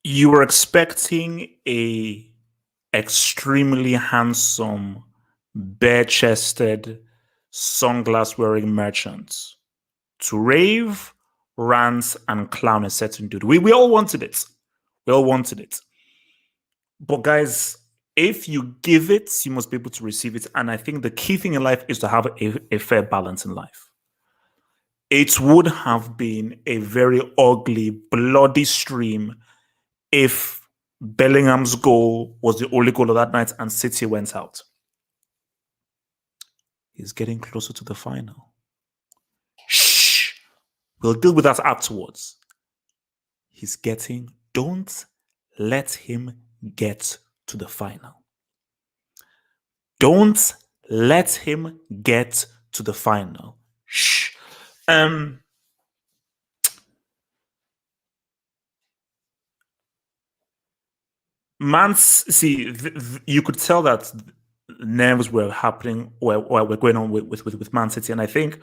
You were expecting a extremely handsome, bare-chested, sunglass-wearing merchant to rave, rant, and clown a certain dude. We all wanted it. We all wanted it. But guys, if you give it, you must be able to receive it. And I think the key thing in life is to have a fair balance in life. It would have been a very ugly, bloody stream if Bellingham's goal was the only goal of that night and City went out. He's getting closer to the final. Shh. We'll deal with that afterwards. Don't let him get to the final. Don't let him get to the final. Shh. You could tell that nerves were happening or were going on with Man City. And I think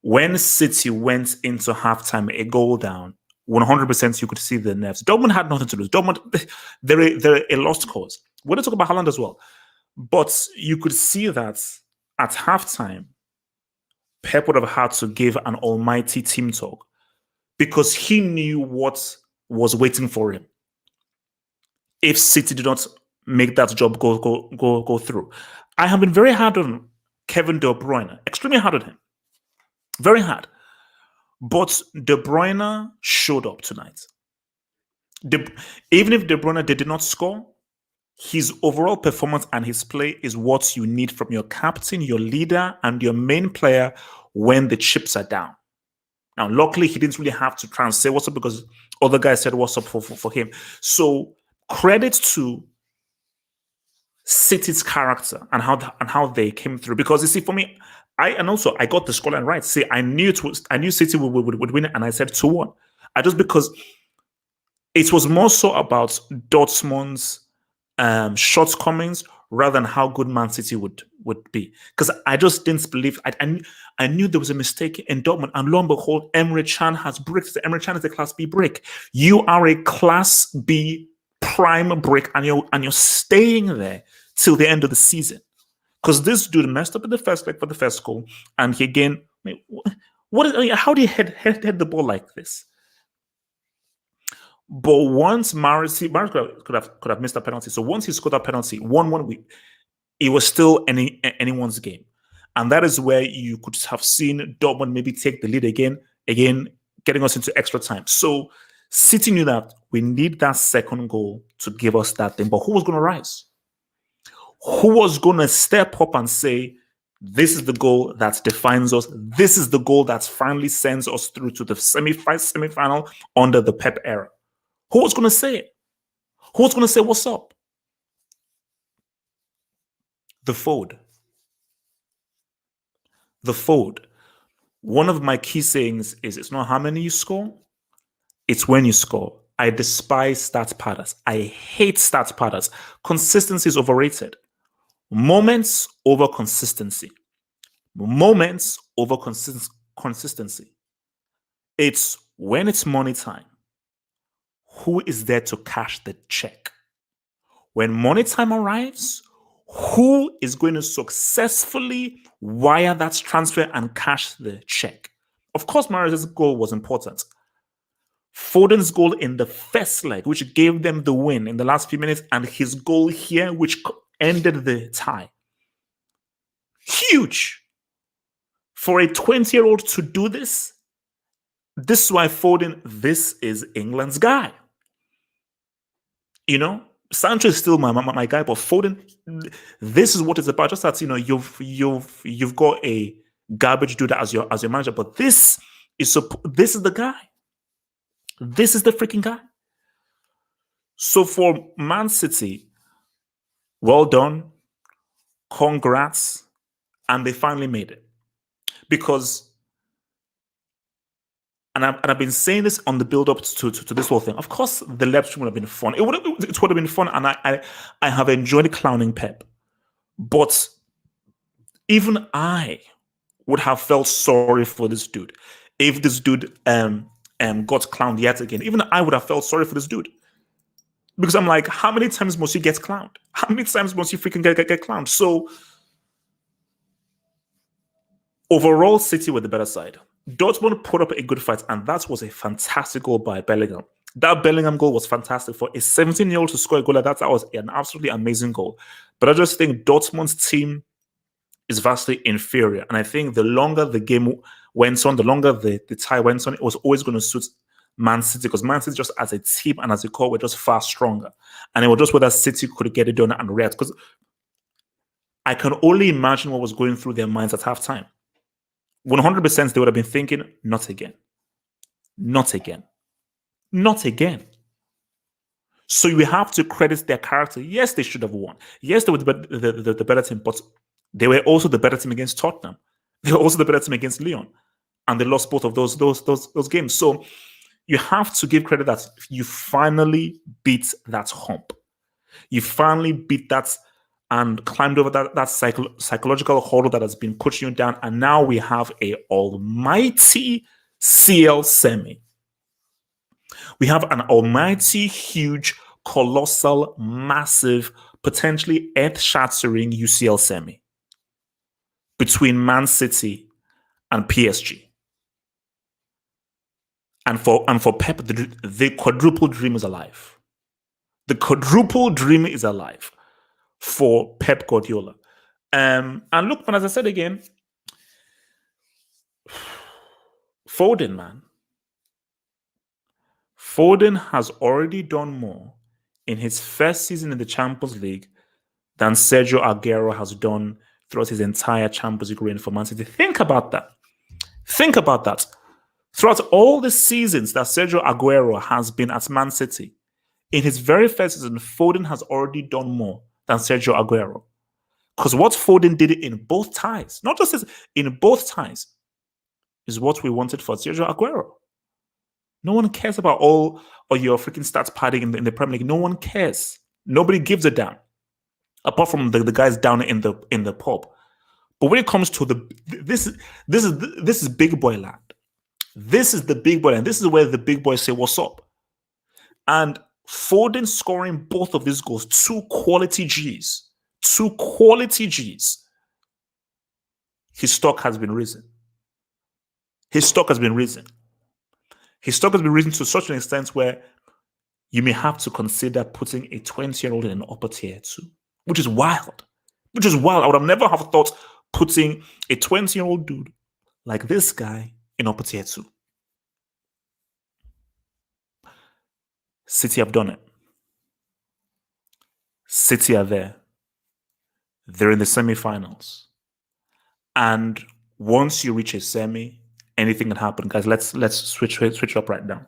when City went into halftime a goal down, 100% you could see the nerves. Dortmund had nothing to lose. Dortmund, they're a lost cause. We're going to talk about Haaland as well. But you could see that at halftime, Pep would have had to give an almighty team talk because he knew what was waiting for him if City did not make that job go through. I have been very hard on Kevin De Bruyne, extremely hard on him, very hard. But De Bruyne showed up tonight. Even if De Bruyne did not score, his overall performance and his play is what you need from your captain, your leader, and your main player when the chips are down. Now, luckily, he didn't really have to try and say what's up because other guys said what's up for him. So credit to City's character and how they came through. Because you see, for me, I got the scoreline right. See, I knew City would win, and I said 2-1. Just because it was more so about Dortmund's shortcomings rather than how good Man City would be. Because I just didn't believe. I knew there was a mistake in Dortmund, and lo and behold, Emre Can has bricked. Emre Can is a Class B brick. You are a Class B prime brick, and you're staying there till the end of the season. Because this dude messed up in the first leg for the first goal, and he again, how do you head the ball like this? But once Maris could have missed a penalty. So once he scored that penalty, 1-1, it was still anyone's game. And that is where you could have seen Dortmund maybe take the lead again, getting us into extra time. So City knew that we need that second goal to give us that thing. But who was going to rise? Who was going to step up and say, this is the goal that defines us. This is the goal that finally sends us through to the semi-final under the Pep era. Who was going to say it? Who was going to say, what's up? The Fode. The Fode. One of my key sayings is it's not how many you score, it's when you score. I despise stats padders. I hate stats padders. Consistency is overrated. Moments over consistency. Moments over consistency. It's when it's money time. Who is there to cash the check? When money time arrives, who is going to successfully wire that transfer and cash the check? Of course, Mahrez's goal was important. Foden's goal in the first leg, which gave them the win in the last few minutes, and his goal here, which ended the tie. Huge. For a 20-year-old to do this, this is why Foden, this is England's guy. You know, Sancho is still my guy, but Foden, this is what it's about. Just that, you know, you've got a garbage dude as your manager, but this is the guy. This is the freaking guy. So for Man City, well done, congrats, and they finally made it. Because, and I've been saying this on the build-up to this whole thing. Of course, the lab stream would have been fun. It would have been fun, and I have enjoyed clowning Pep. But even I would have felt sorry for this dude if this dude got clowned yet again. Even I would have felt sorry for this dude. Because I'm like, how many times must you get clowned? How many times must you freaking get clowned? So overall, City were the better side. Dortmund put up a good fight, and that was a fantastic goal by Bellingham. That Bellingham goal was fantastic. For a 17-year-old to score a goal like that, that was an absolutely amazing goal. But I just think Dortmund's team is vastly inferior. And I think the longer the game went on, the longer the tie went on, it was always going to suit Man City, because Man City just as a team and as a core were just far stronger. And it was just whether City could get it done and react. Because I can only imagine what was going through their minds at halftime. 100% they would have been thinking, not again. Not again. Not again. So you have to credit their character. Yes, they should have won. Yes, they were the better team, but they were also the better team against Tottenham. They were also the better team against Lyon. And they lost both of those games. So you have to give credit that you finally beat that hump. You finally beat that and climbed over that psychological hurdle that has been pushing you down. And now we have a almighty CL semi. We have an almighty, huge, colossal, massive, potentially earth-shattering UCL semi between Man City and PSG. And for Pep, the quadruple dream is alive. The quadruple dream is alive for Pep Guardiola. And look, man, as I said again, Foden, man. Foden has already done more in his first season in the Champions League than Sergio Aguero has done throughout his entire Champions League reign for Man City. Think about that. Think about that. Throughout all the seasons that Sergio Aguero has been at Man City, in his very first season, Foden has already done more than Sergio Aguero. Because what Foden did in both ties, not just this, in both ties, is what we wanted for Sergio Aguero. No one cares about all your freaking stats padding in the Premier League. No one cares. Nobody gives a damn, apart from the guys down in the pub. But when it comes to this is big boy land. This is the big boy land. This is where the big boys say what's up. And Foden scoring both of these goals, two quality Gs. His stock has been risen. His stock has been risen to such an extent where you may have to consider putting a 20-year-old in an upper tier too, which is wild. I would have never have thought putting a 20-year-old dude like this guy in upper tier 2. City have done it. City are there. They're in the semi-finals. And once you reach a semi, anything can happen. Guys, let's switch up right now.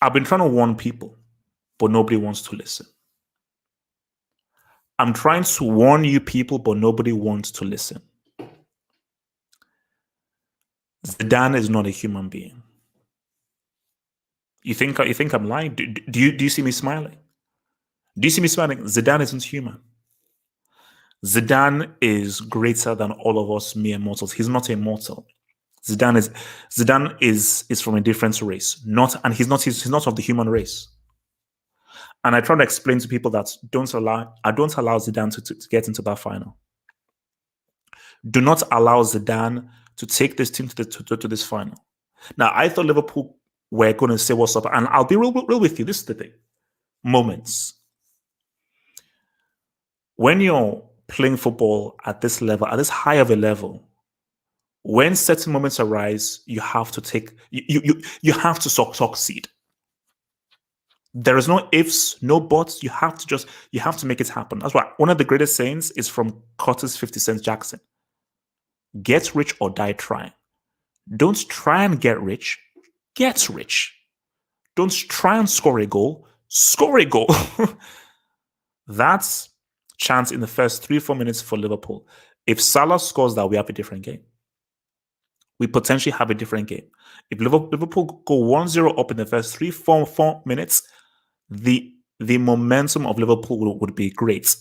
I've been trying to warn people, but nobody wants to listen. I'm trying to warn you people, but nobody wants to listen. Zidane is not a human being. You think I'm lying? Do you see me smiling? Do you see me smiling? Zidane isn't human. Zidane is greater than all of us mere mortals. He's not a mortal. Zidane is from a different race. He's not of the human race. And I try to explain to people that I don't allow Zidane to get into that final. Do not allow Zidane to take this team to this final. Now, I thought Liverpool were going to say what's up, and I'll be real with you. This is the thing. Moments. When you're playing football at this level, at this high of a level, when certain moments arise, you have to you have to succeed. There is no ifs, no buts. You have to make it happen. That's why one of the greatest sayings is from Curtis 50 Cent Jackson. Get rich or die trying. Don't try and get rich. Get rich. Don't try and score a goal. Score a goal. That's chance in the first 3-4 minutes for Liverpool. If Salah scores that, we have a different game. We potentially have a different game. If Liverpool go 1-0 up in the first 3-4 minutes, the momentum of Liverpool would be great.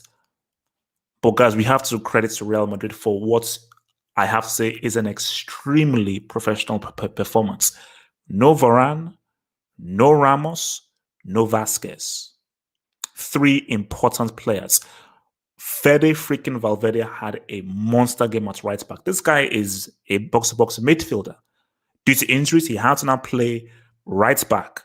But guys, we have to credit to Real Madrid for what I have to say is an extremely professional performance. No Varane, no Ramos, no Vasquez. 3 important players. Fede freaking Valverde had a monster game at right back. This guy is a box-to-box midfielder. Due to injuries, he had to now play right back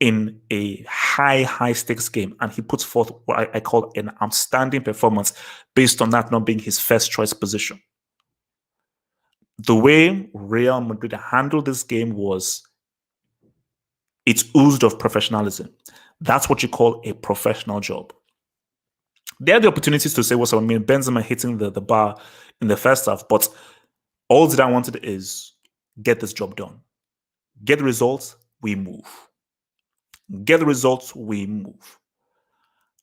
in a high stakes game, and he puts forth what I call an outstanding performance based on that not being his first choice position. The way Real Madrid handled this game was it's oozed of professionalism. That's what you call a professional job. They had the opportunities to say what's I mean. Benzema hitting the bar in the first half, but all Zidane wanted is get this job done. Get the results, we move. Get the results, we move.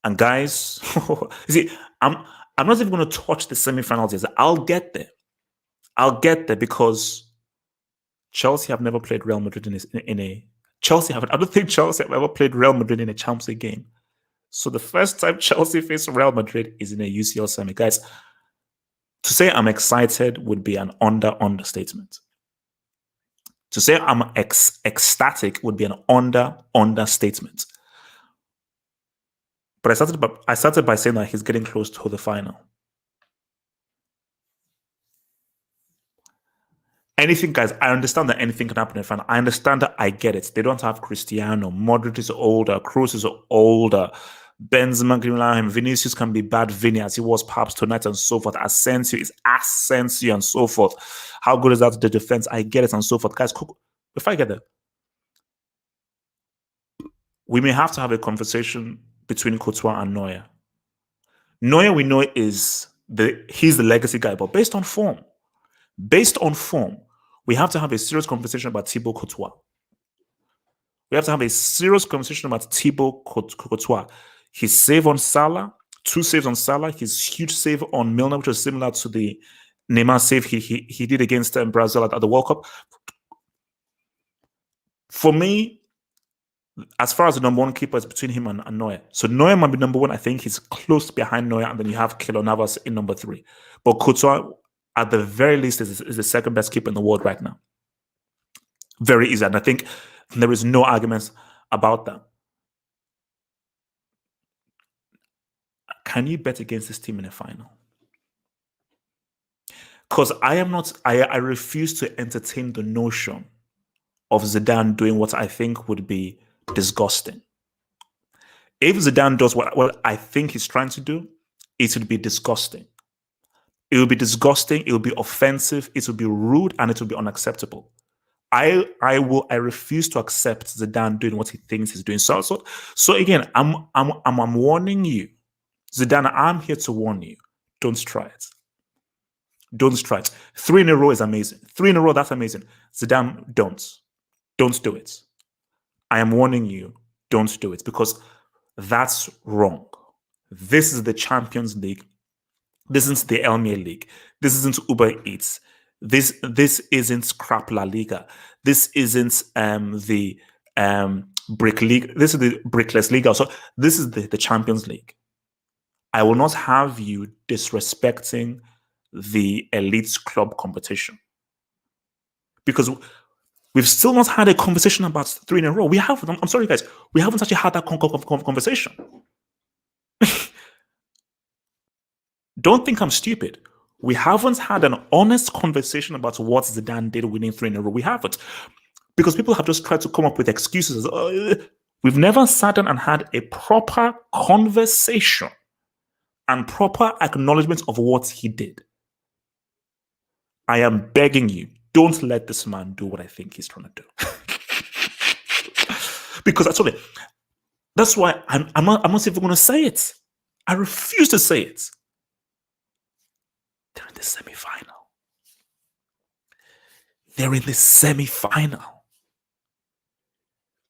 And guys, you see, I'm not even going to touch the semi-finals yet. I'll get there. I'll get there because Chelsea have never played Real Madrid in a Chelsea haven't. I don't think Chelsea have ever played Real Madrid in a Champions League game. So the first time Chelsea face Real Madrid is in a UCL semi. Guys, to say I'm excited would be an understatement. To say I'm ecstatic would be an understatement. But I started by saying that he's getting close to the final. Anything, guys, I understand that anything can happen in the final. I understand that. I get it. They don't have Cristiano. Modric is older. Kroos is older. Benzema can allow him. Vinicius can be bad Vinny as he was perhaps tonight and so forth. Asensio is Asensio and so forth. How good is that to the defense? I get it and so forth. Guys, if I get there, we may have to have a conversation between Courtois and Neuer. Neuer, we know, he's the legacy guy, but based on form, we have to have a serious conversation about Thibaut Courtois. We have to have a serious conversation about Thibaut Courtois. His save on Salah, 2 saves on Salah, his huge save on Milner, which was similar to the Neymar save he did against Brazil at the World Cup. For me, as far as the number 1 keeper is between him and Neuer. So Neuer might be number 1. I think he's close behind Neuer, and then you have Keylor Navas in number 3. But Courtois, at the very least, is the second best keeper in the world right now. Very easy. And I think there is no arguments about that. Can you bet against this team in a final? Because I refuse to entertain the notion of Zidane doing what I think would be disgusting. If Zidane does what I think he's trying to do, it would be disgusting. It will be disgusting, it will be offensive, it will be rude, and it will be unacceptable. I refuse to accept Zidane doing what he thinks he's doing. So again, I'm warning you. Zidane, I'm here to warn you. Don't try it. Don't try it. 3 in a row is amazing. 3 in a row, that's amazing. Zidane, don't. Don't do it. I am warning you, don't do it, because that's wrong. This is the Champions League. This isn't the Elmir League. This isn't Uber Eats. This isn't Scrap La Liga. This isn't the Brick League. This is the Brickless League. So this is the Champions League. I will not have you disrespecting the elite club competition, because we've still not had a conversation about 3 in a row. We haven't. I'm sorry, guys. We haven't actually had that conversation. Don't think I'm stupid. We haven't had an honest conversation about what Zidane did winning 3 in a row. We haven't. Because people have just tried to come up with excuses. We've never sat down and had a proper conversation and proper acknowledgement of what he did. I am begging you, don't let this man do what I think he's trying to do. Because that's why I'm not even going to say it. I refuse to say it. They're in the semi-final. They're in the semi-final.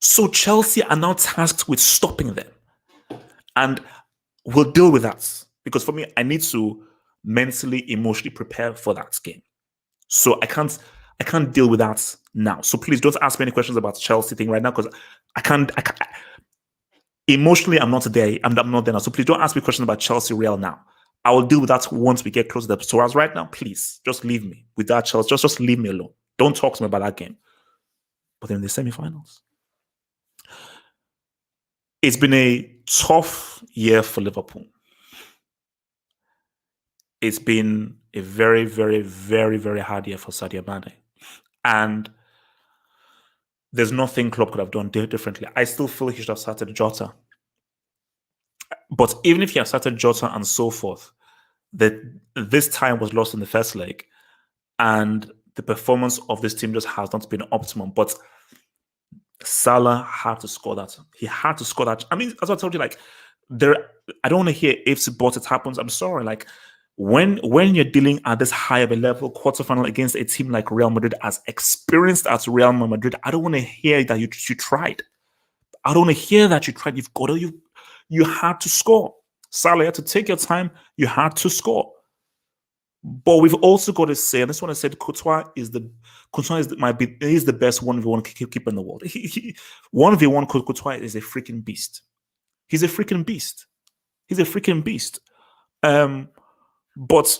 So Chelsea are now tasked with stopping them. And we'll deal with that. Because for me, I need to mentally, emotionally prepare for that game. So I can't deal with that now. So please don't ask me any questions about Chelsea thing right now, because I can't emotionally, I'm not there. I'm not there now. So please don't ask me questions about Chelsea Real now. I will deal with that once we get closer to that. So as right now, please just leave me with that Chelsea. Just leave me alone. Don't talk to me about that game. But they're in the semi-finals. It's been a tough year for Liverpool. It's been a very, very, very, very hard year for Sadio Mane. And there's nothing Klopp could have done differently. I still feel he should have started Jota. But even if he had started Jota and so forth, this time was lost in the first leg. And the performance of this team just has not been optimum. But Salah had to score that. He had to score that. I mean, as I told you, like, I don't want to hear ifs, buts, it happens. I'm sorry. Like, when you're dealing at this high of a level, quarterfinal against a team like Real Madrid, as experienced as Real Madrid, I don't want to hear that you tried. I don't want to hear that you tried. You had to score. Salah, you had to take your time. You had to score. But we've also got to say, and this one I said, Courtois is the best 1v1 keeper in the world. 1v1 Courtois is a freaking beast. He's a freaking beast. He's a freaking beast. But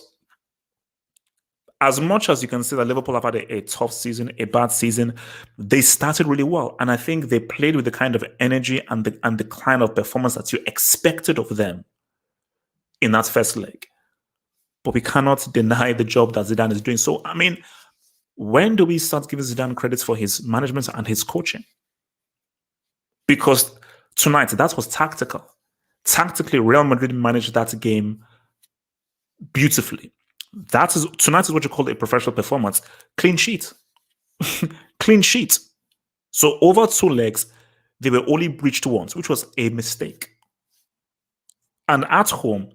as much as you can say that Liverpool have had a tough season, a bad season, they started really well. And I think they played with the kind of energy and the kind of performance that you expected of them in that first leg. But we cannot deny the job that Zidane is doing. So, I mean, when do we start giving Zidane credits for his management and his coaching? Because tonight, that was tactical. Tactically, Real Madrid managed that game beautifully. Tonight is what you call a professional performance. Clean sheet. Clean sheet. So over 2 legs, they were only breached once, which was a mistake. And at home,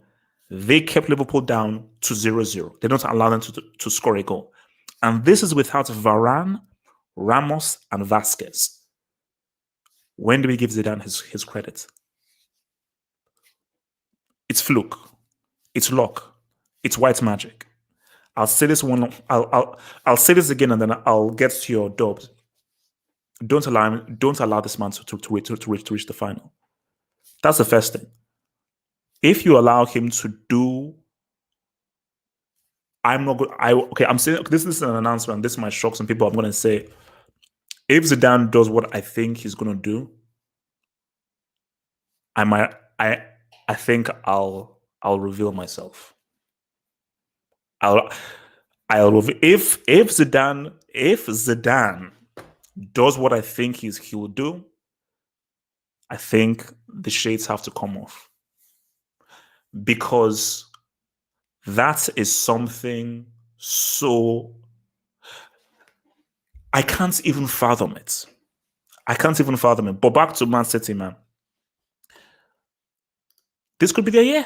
they kept Liverpool down to 0-0. They don't allow them to score a goal. And this is without Varane, Ramos, and Vasquez. When do we give Zidane his credit? It's fluke. It's luck. It's white magic. I'll say this one. I'll say this again, and then I'll get to your dubs. Don't allow this man to reach the final. That's the first thing. If you allow him to do, I'm not good. I'm saying this is an announcement. This might shock some people. I'm going to say, if Zidane does what I think he's going to do, I think I'll reveal myself. I'll reveal, if Zidane does what I think he will do, I think the shades have to come off. Because that is something so... I can't even fathom it. But back to Man City, man. This could be their year.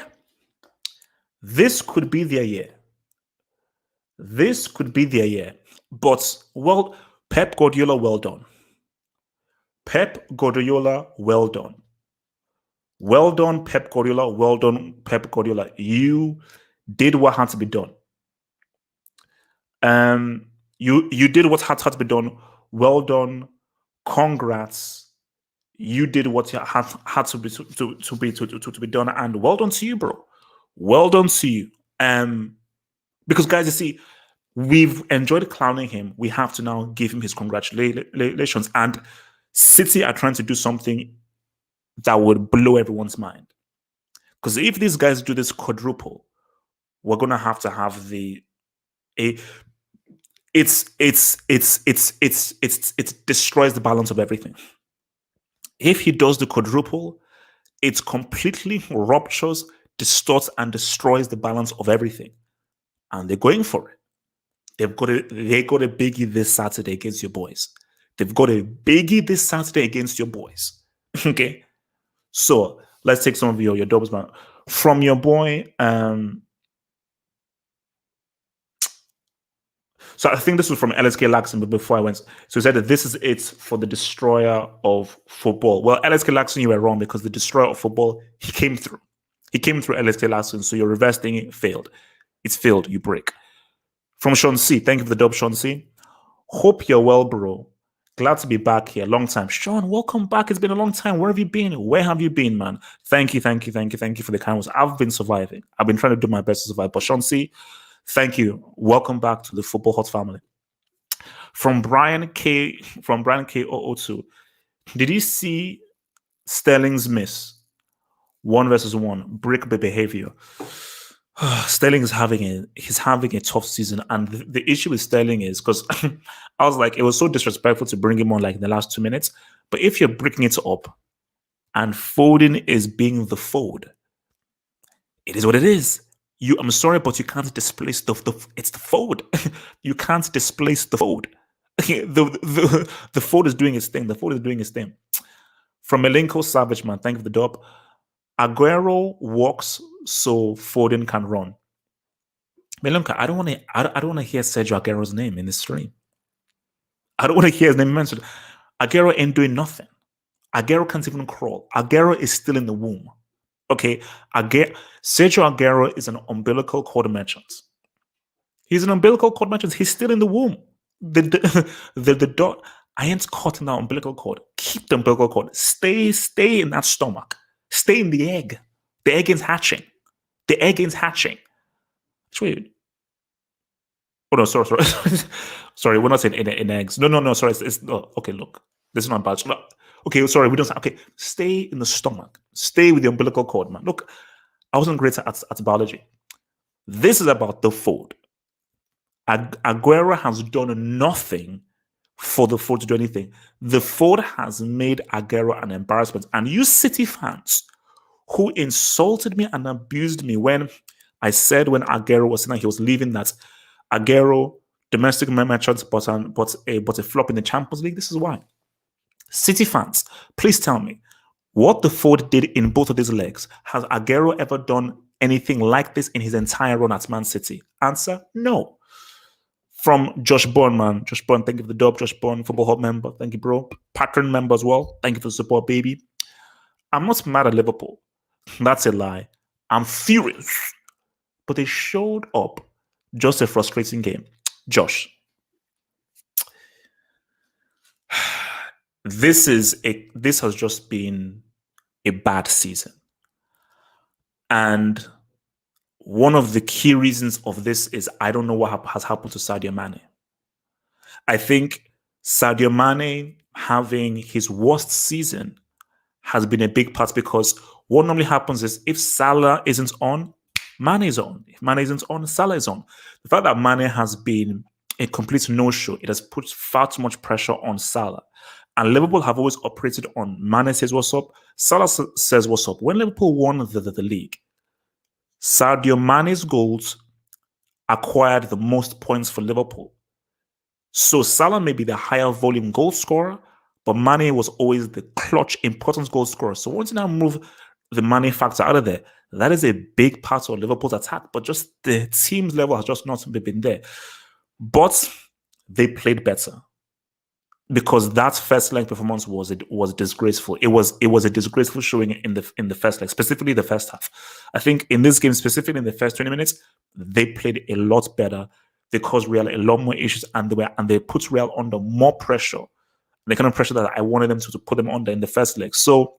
But, well, Pep Guardiola, well done. Well done, Pep Guardiola. Well done, Pep Guardiola. You did what had to be done. You did what had to be done. Well done. Congrats. You did what had to be done, and well done to you, bro. Well done to you. Because guys, you see, we've enjoyed clowning him. We have to now give him his congratulations. And City are trying to do something that would blow everyone's mind. Because if these guys do this quadruple, we're gonna have to have it destroys the balance of everything. If he does the quadruple, it completely ruptures, distorts, and destroys the balance of everything. And they're going for it. They got a biggie this Saturday against your boys. Okay. So let's take some of your doubles, man. From your boy, so I think this was from LSK Laxon, but before I went, so he said that this is it for the destroyer of football. Well, LSK Laxon, you were wrong, because the destroyer of football, he came through LSK Laxon, so your reverse thing failed. It's failed, you break. From Sean C, thank you for the dub, Sean C. Hope you're well, bro. Glad to be back here. Long time. Sean, welcome back. It's been a long time. Where have you been, man? Thank you for the kind words. I've been surviving. I've been trying to do my best to survive. But Sean C, thank you. Welcome back to the Football Hot family. From Brian K002. Did you see Sterling's miss. 1 versus 1. Brick behavior. Sterling is having a tough season, and the issue with Sterling is because I was like, it was so disrespectful to bring him on like in the last 2 minutes. But if you're breaking it up, and Foden is being the Fode, it is what it is. I'm sorry, but you can't displace it's the Fode. You can't displace the Fode. The Fode is doing its thing. The Fode is doing its thing. From Milenko Savage, man, thank you for the dub. Aguero walks so Foden can run. Milenko, I don't want to hear Sergio Aguero's name in this stream. I don't want to hear his name mentioned. Aguero ain't doing nothing. Aguero can't even crawl. Aguero is still in the womb. Okay, Sergio Aguero is an umbilical cord merchant. He's an umbilical cord merchant. He's still in the womb. The dot. I ain't cutting that umbilical cord. Keep the umbilical cord. Stay in that stomach. Stay in the egg. The egg is hatching. The egg is hatching. Wait. Oh no, sorry. Sorry, we're not saying in eggs. No. Sorry, okay. Look, this is not bad. No, okay, sorry, we don't. Okay, stay in the stomach. Stay with the umbilical cord, man. Look, I wasn't great at biology. This is about the Fode. Aguero has done nothing for the Fode to do anything. The Fode has made Aguero an embarrassment. And you City fans who insulted me and abused me when I said when Aguero was saying he was leaving that Aguero, domestic merchants, but a flop in the Champions League. This is why. City fans, please tell me what the Fode did in both of these legs. Has Aguero ever done anything like this in his entire run at Man City? Answer, no. From Josh Bond, man. Josh Bond, thank you for the dub. Josh Bond, Football Hub member. Thank you, bro. Patron member as well. Thank you for the support, baby. I'm not mad at Liverpool. That's a lie. I'm furious. But they showed up. Just a frustrating game. Josh. This has just been a bad season. And one of the key reasons of this is I don't know what has happened to Sadio Mane. I think Sadio Mane having his worst season has been a big part because what normally happens is if Salah isn't on, Mane is on. If Mane isn't on, Salah is on. The fact that Mane has been a complete no-show, it has put far too much pressure on Salah. And Liverpool have always operated on Mane says what's up, Salah says what's up. When Liverpool won the league, Sadio Mane's goals acquired the most points for Liverpool. So Salah may be the higher volume goal scorer, but Mane was always the clutch, important goal scorer. So once you now move the Mane factor out of there, that is a big part of Liverpool's attack. But just the team's level has just not been there. But they played better because that first leg performance was disgraceful. It was a disgraceful showing in the first leg, specifically the first half. I think in this game, specifically in the first 20 minutes, they played a lot better. They caused Real a lot more issues, and they put Real under more pressure, the kind of pressure that I wanted them to put them under in the first leg. So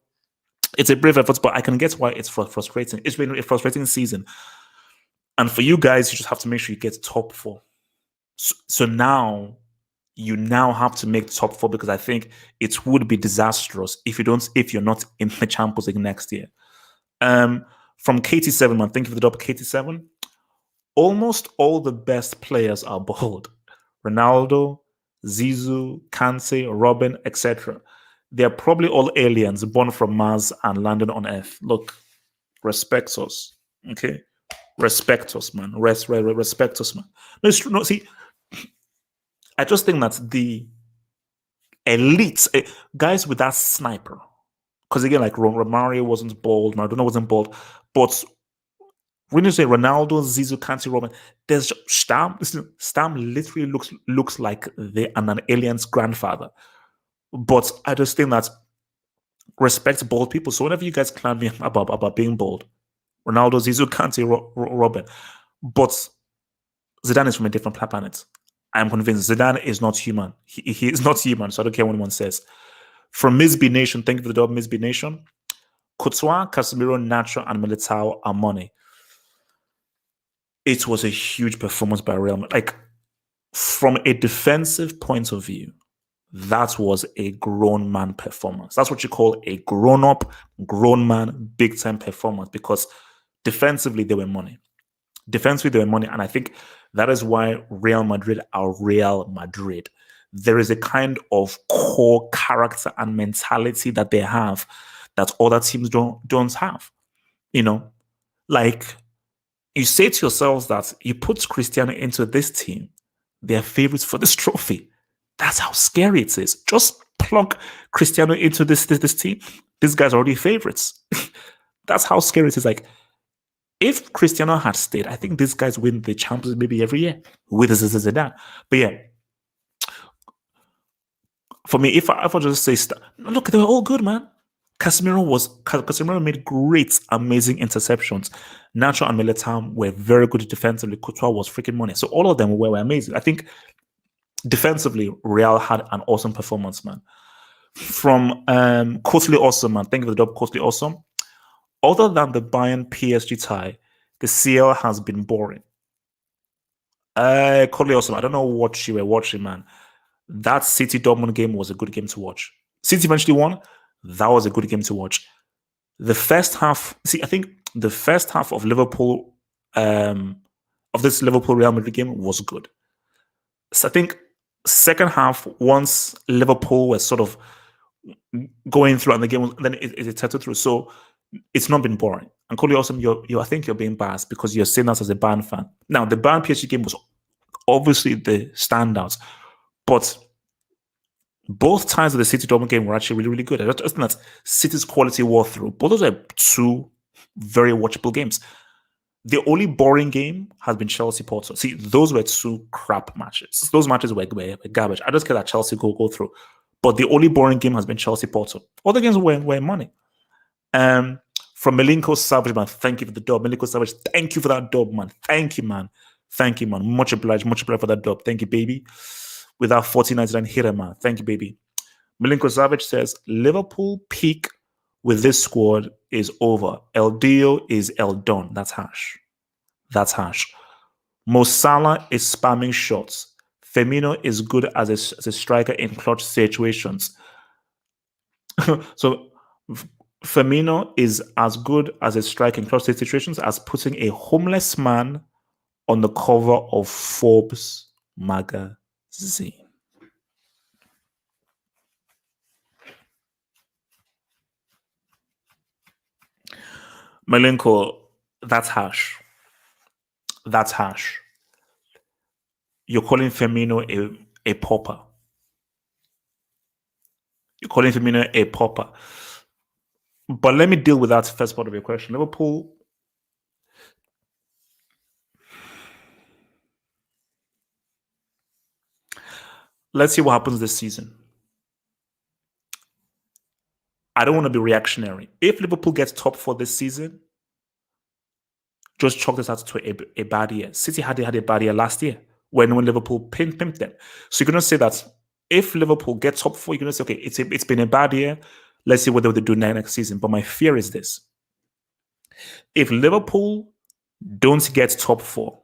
it's a brave effort, but I can get why it's frustrating. It's been a frustrating season, and for you guys, you just have to make sure you get top 4. So now you have to make top 4 because I think it would be disastrous if you're not in the Champions League next year. From KT7, man, thank you for the dub, KT7. Almost all the best players are bald. Ronaldo, Zizou, Kante, Robin, etc. They're probably all aliens born from Mars and landed on Earth. Look, respect us, okay? Respect us, man. Respect us, man. No, it's true. No, see, I just think that the elites, guys with that sniper, because again, like Romario wasn't bald, Maradona wasn't bald, but when you say Ronaldo, Zizou, Kante, Robin, there's Stam literally looks like an alien's grandfather. But I just think that respect bald people. So whenever you guys clown me about being bald, Ronaldo, Zizou, Kante, Robin, but Zidane is from a different planet. I'm convinced Zidane is not human. He is not human, so I don't care what anyone says. From Miss B Nation, thank you for the dub, Miss B Nation. Courtois, Casemiro, Nacho, and Militao are money. It was a huge performance by Real Madrid. Like, from a defensive point of view, that was a grown man performance. That's what you call a grown up, grown man, big time performance because defensively they were money. Defensively they were money. And I think that is why Real Madrid are Real Madrid. There is a kind of core character and mentality that they have that other teams don't have. You know, like you say to yourselves that you put Cristiano into this team, they're favorites for this trophy. That's how scary it is. Just plug Cristiano into this team. These guys are already favorites. That's how scary it is. Like, if Cristiano had stayed, I think these guys win the Champions maybe every year with Zidane. But yeah, for me, if I just say, look, they were all good, man. Casemiro made great, amazing interceptions. Nacho and Militao were very good defensively. Courtois was freaking money. So all of them were amazing. I think defensively, Real had an awesome performance, man. From Coastly Awesome, man. Thank you for the dub, Coastly Awesome. Other than the Bayern PSG tie, the CL has been boring. Coastly Awesome, I don't know what you were watching, man. That City Dortmund game was a good game to watch. City eventually won. That was a good game to watch. The first half, I think the first half of Liverpool, of this Liverpool Real Madrid game was good. So I think second half, once Liverpool was sort of going through and the game, then it settled through. So it's not been boring. And Cody, also, I think you're being biased because you're seeing us as a Bayern fan. Now, the Bayern PSG game was obviously the standouts, but both times of the City Dortmund game were actually really, really good. I just think that City's quality wore through. Both those are two very watchable games. The only boring game has been Chelsea Porto. See, those were two crap matches. Those matches were garbage. I just care that Chelsea go through. But the only boring game has been Chelsea Porto. Other games were money. From Milinko Savage, man, thank you for the dub. Milinko Savage, thank you for that dub, man. Thank you, man. Thank you, man. Much obliged for that dub. Thank you, baby. With our 14.99 hitter, man. Thank you, baby. Milinko Savage says, Liverpool peak with this squad is over. El Dio is El Don. That's harsh. That's harsh. Mo Salah is spamming shots. Firmino is good as a striker in clutch situations. So Firmino is as good as a striker in clutch situations as putting a homeless man on the cover of Forbes magazine. Malenko, that's harsh. That's harsh. You're calling Firmino a pauper. You're calling Firmino a pauper. But let me deal with that first part of your question. Liverpool. Let's see what happens this season. I don't want to be reactionary. If Liverpool gets top 4 this season, just chalk this out to a bad year. City had a bad year last year when Liverpool pimped them. So you're going to say that if Liverpool gets top 4, you're going to say, okay, it's been a bad year. Let's see what they do next season. But my fear is this. If Liverpool don't get top 4,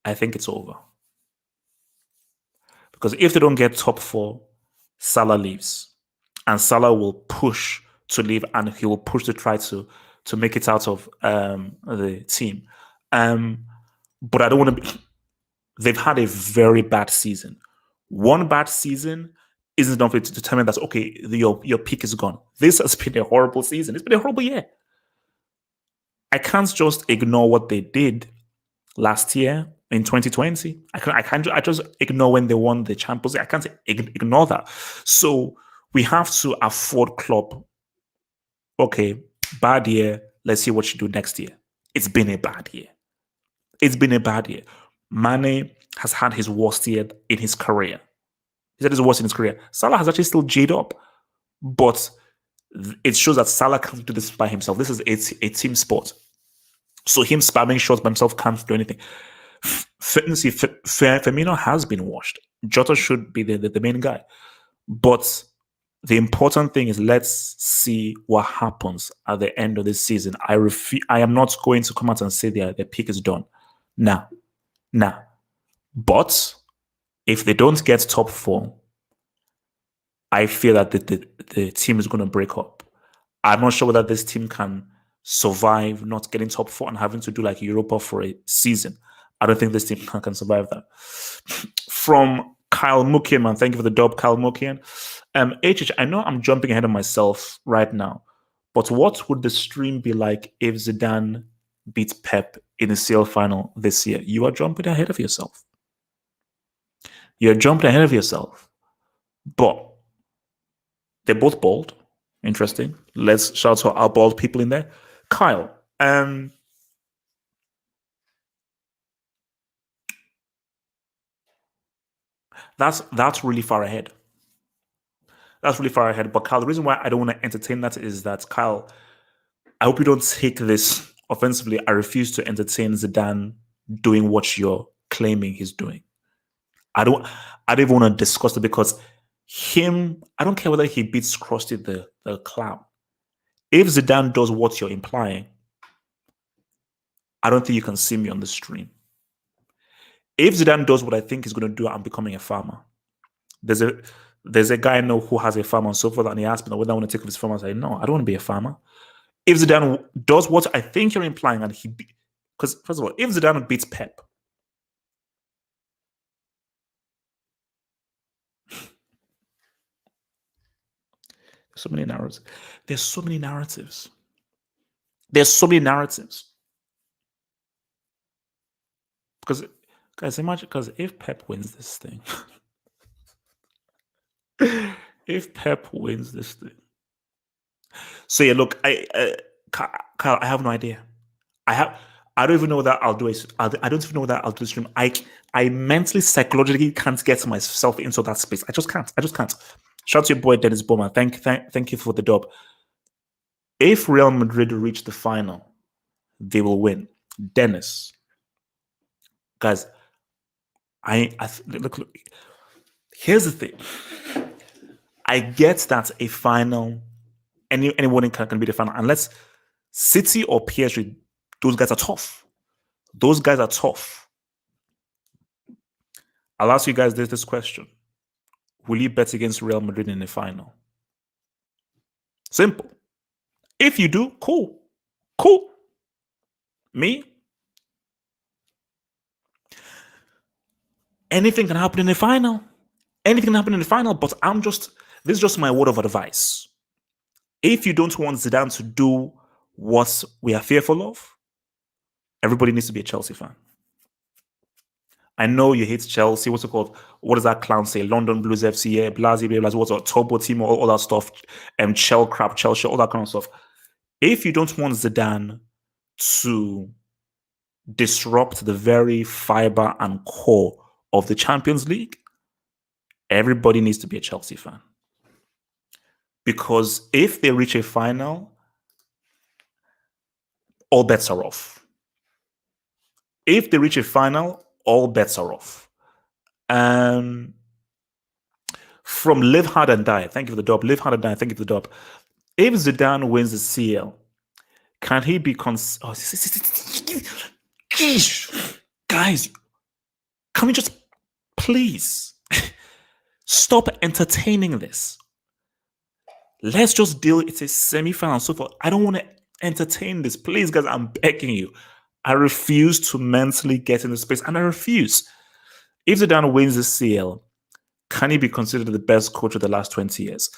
I think it's over. Because if they don't get top 4, Salah leaves. And Salah will push to leave and he will push to try to make it out of the team. But I don't want to be... They've had a very bad season. One bad season isn't enough to determine that, okay, your peak is gone. This has been a horrible season. It's been a horrible year. I can't just ignore what they did last year in 2020. I just ignore when they won the Champions League. I can't ignore that. So we have to afford Klopp. Okay, bad year. Let's see what you do next year. It's been a bad year. It's been a bad year. Mane has had his worst year in his career. He said it's worst in his career. Salah has actually still J'd up. But it shows that Salah can't do this by himself. This is a team sport. So him spamming shots by himself can't do anything. Firmino has been washed. Jota should be the main guy. But the important thing is let's see what happens at the end of this season. I am not going to come out and say their peak is done. Nah. But if they don't get top 4, I fear that the team is going to break up. I'm not sure whether this team can survive not getting top four and having to do like Europa for a season. I don't think this team can survive that. From Kyle Mukian, man, thank you for the dub, Kyle Mukian. HH, I know I'm jumping ahead of myself right now, but what would the stream be like if Zidane beat Pep in the CL final this year? You are jumping ahead of yourself. You're jumping ahead of yourself. But they're both bald. Interesting. Let's shout out our bald people in there. Kyle, that's really far ahead. That's really far ahead. But Kyle, the reason why I don't want to entertain that is that Kyle, I hope you don't take this offensively. I refuse to entertain Zidane doing what you're claiming he's doing. I don't even want to discuss it because I don't care whether he beats Krusty the clown. If Zidane does what you're implying, I don't think you can see me on the stream. If Zidane does what I think he's going to do, I'm becoming a farmer. There's a guy I know who has a farm and so forth, and he asked me whether I want to take up his farm. I say, no, I don't want to be a farmer. If Zidane does what I think you're implying, and because first of all, if Zidane beats Pep, so many narratives. There's so many narratives. There's so many narratives. Because, guys, imagine, because if Pep wins this thing, if Pep wins this thing, so yeah, look, Kyle, I have no idea. I don't even know that I'll do it. I don't even know that I'll do the stream. I mentally, psychologically can't get myself into that space. I just can't. Shout out to your boy Dennis Bowman. Thank you for the dub. If Real Madrid reach the final, they will win. Dennis, guys, look. Here's the thing. I get that a final, anyone can be the final, unless City or PSG, those guys are tough. Those guys are tough. I'll ask you guys this question. Will you bet against Real Madrid in the final? Simple. If you do, cool. Cool. Me? Anything can happen in the final. Anything can happen in the final, but this is just my word of advice. If you don't want Zidane to do what we are fearful of, everybody needs to be a Chelsea fan. I know you hate Chelsea. What's it called? What does that clown say? London Blues FC, yeah, Blasey, what's a Turbo team, all that stuff, Chelsea, all that kind of stuff. If you don't want Zidane to disrupt the very fiber and core of the Champions League, everybody needs to be a Chelsea fan. Because if they reach a final, all bets are off. If they reach a final, all bets are off. From Live Hard and Die, thank you for the dub. Live Hard and Die, thank you for the dub. If Zidane wins the CL, can he be guys, can we just please stop entertaining this? Let's just deal. It's a semi-final, so forth. I don't want to entertain this. Please, guys, I'm begging you. I refuse to mentally get in the space, and I refuse. If Zidane wins the CL, can he be considered the best coach of the last 20 years?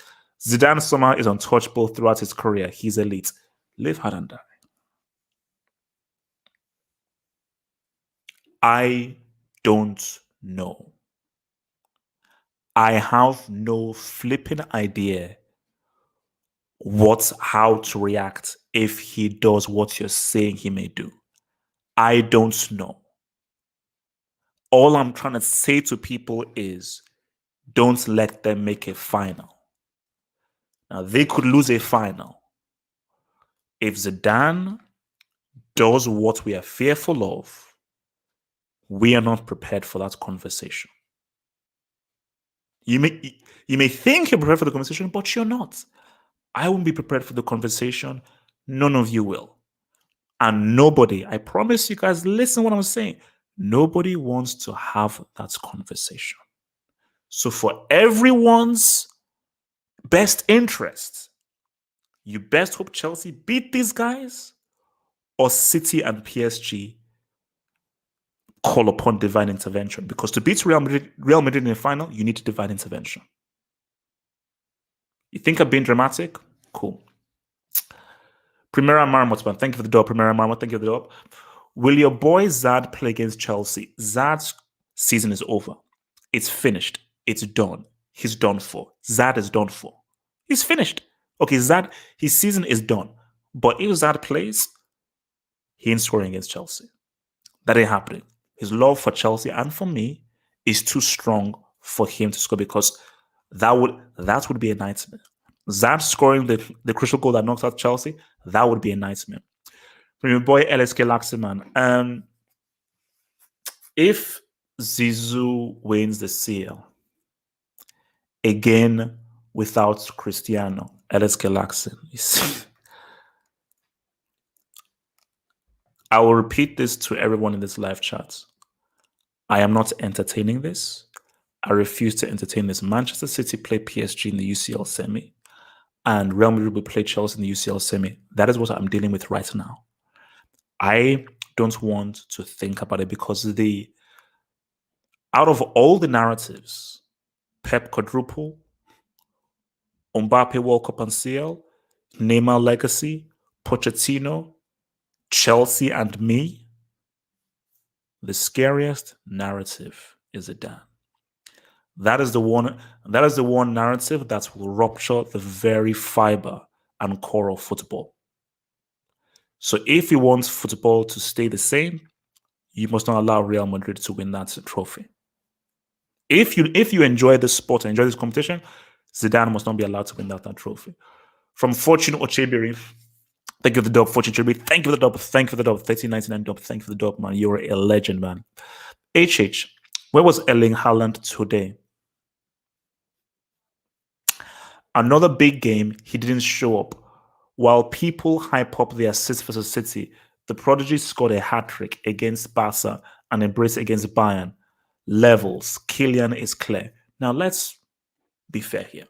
Zidane somehow is untouchable throughout his career. He's elite. Live hard and die. I don't know. I have no flipping idea how to react if he does what you're saying he may do. I don't know. All I'm trying to say to people is don't let them make a final. Now, they could lose a final. If Zidane does what we are fearful of, we are not prepared for that conversation. You may think you're prepared for the conversation, but you're not. I won't be prepared for the conversation. None of you will. And nobody, I promise you guys, listen to what I'm saying. Nobody wants to have that conversation. So for everyone's Best interests. You best hope Chelsea beat these guys, or City and PSG call upon divine intervention. Because to beat Real Madrid in the final, you need divine intervention. You think I'm being dramatic? Cool. Primera Marmot, man. Thank you for the dub. Primera Marmot, thank you for the dub. Will your boy Zad play against Chelsea? Zad's season is over. It's finished. It's done. He's done for. Zad is done for. He's finished. Okay, Zad, his season is done. But if Zad plays, he ain't scoring against Chelsea. That ain't happening. His love for Chelsea and for me is too strong for him to score, because that would be a nightmare. Zad scoring the crucial goal that knocks out Chelsea, that would be a nightmare. From your boy LSK Laximan, if Zizou wins the CL again without Cristiano, LSK Laxin, I will repeat this to everyone in this live chat. I am not entertaining this. I refuse to entertain this. Manchester City play PSG in the UCL semi, and Real Madrid will play Chelsea in the UCL semi. That is what I'm dealing with right now. I don't want to think about it, because out of all the narratives, Pep quadruple, Mbappe World Cup and CL, Neymar legacy, Pochettino, Chelsea and me, the scariest narrative is Zidane. That is the one narrative that will rupture the very fiber and core of football. So if you want football to stay the same, you must not allow Real Madrid to win that trophy. If you enjoy this sport and enjoy this competition, Zidane must not be allowed to win that trophy. From Fortune Ochebiri, thank you for the dub. Fortune Ochebiri, thank you for the dub. Thank you for the dub. 1399 dub. Thank you for the dub, man. You're a legend, man. HH, where was Erling Haaland today? Another big game, he didn't show up. While people hype up the assist versus City, the prodigy scored a hat-trick against Barca and a brace against Bayern. Levels. Kylian is clear. Now, let's be fair here.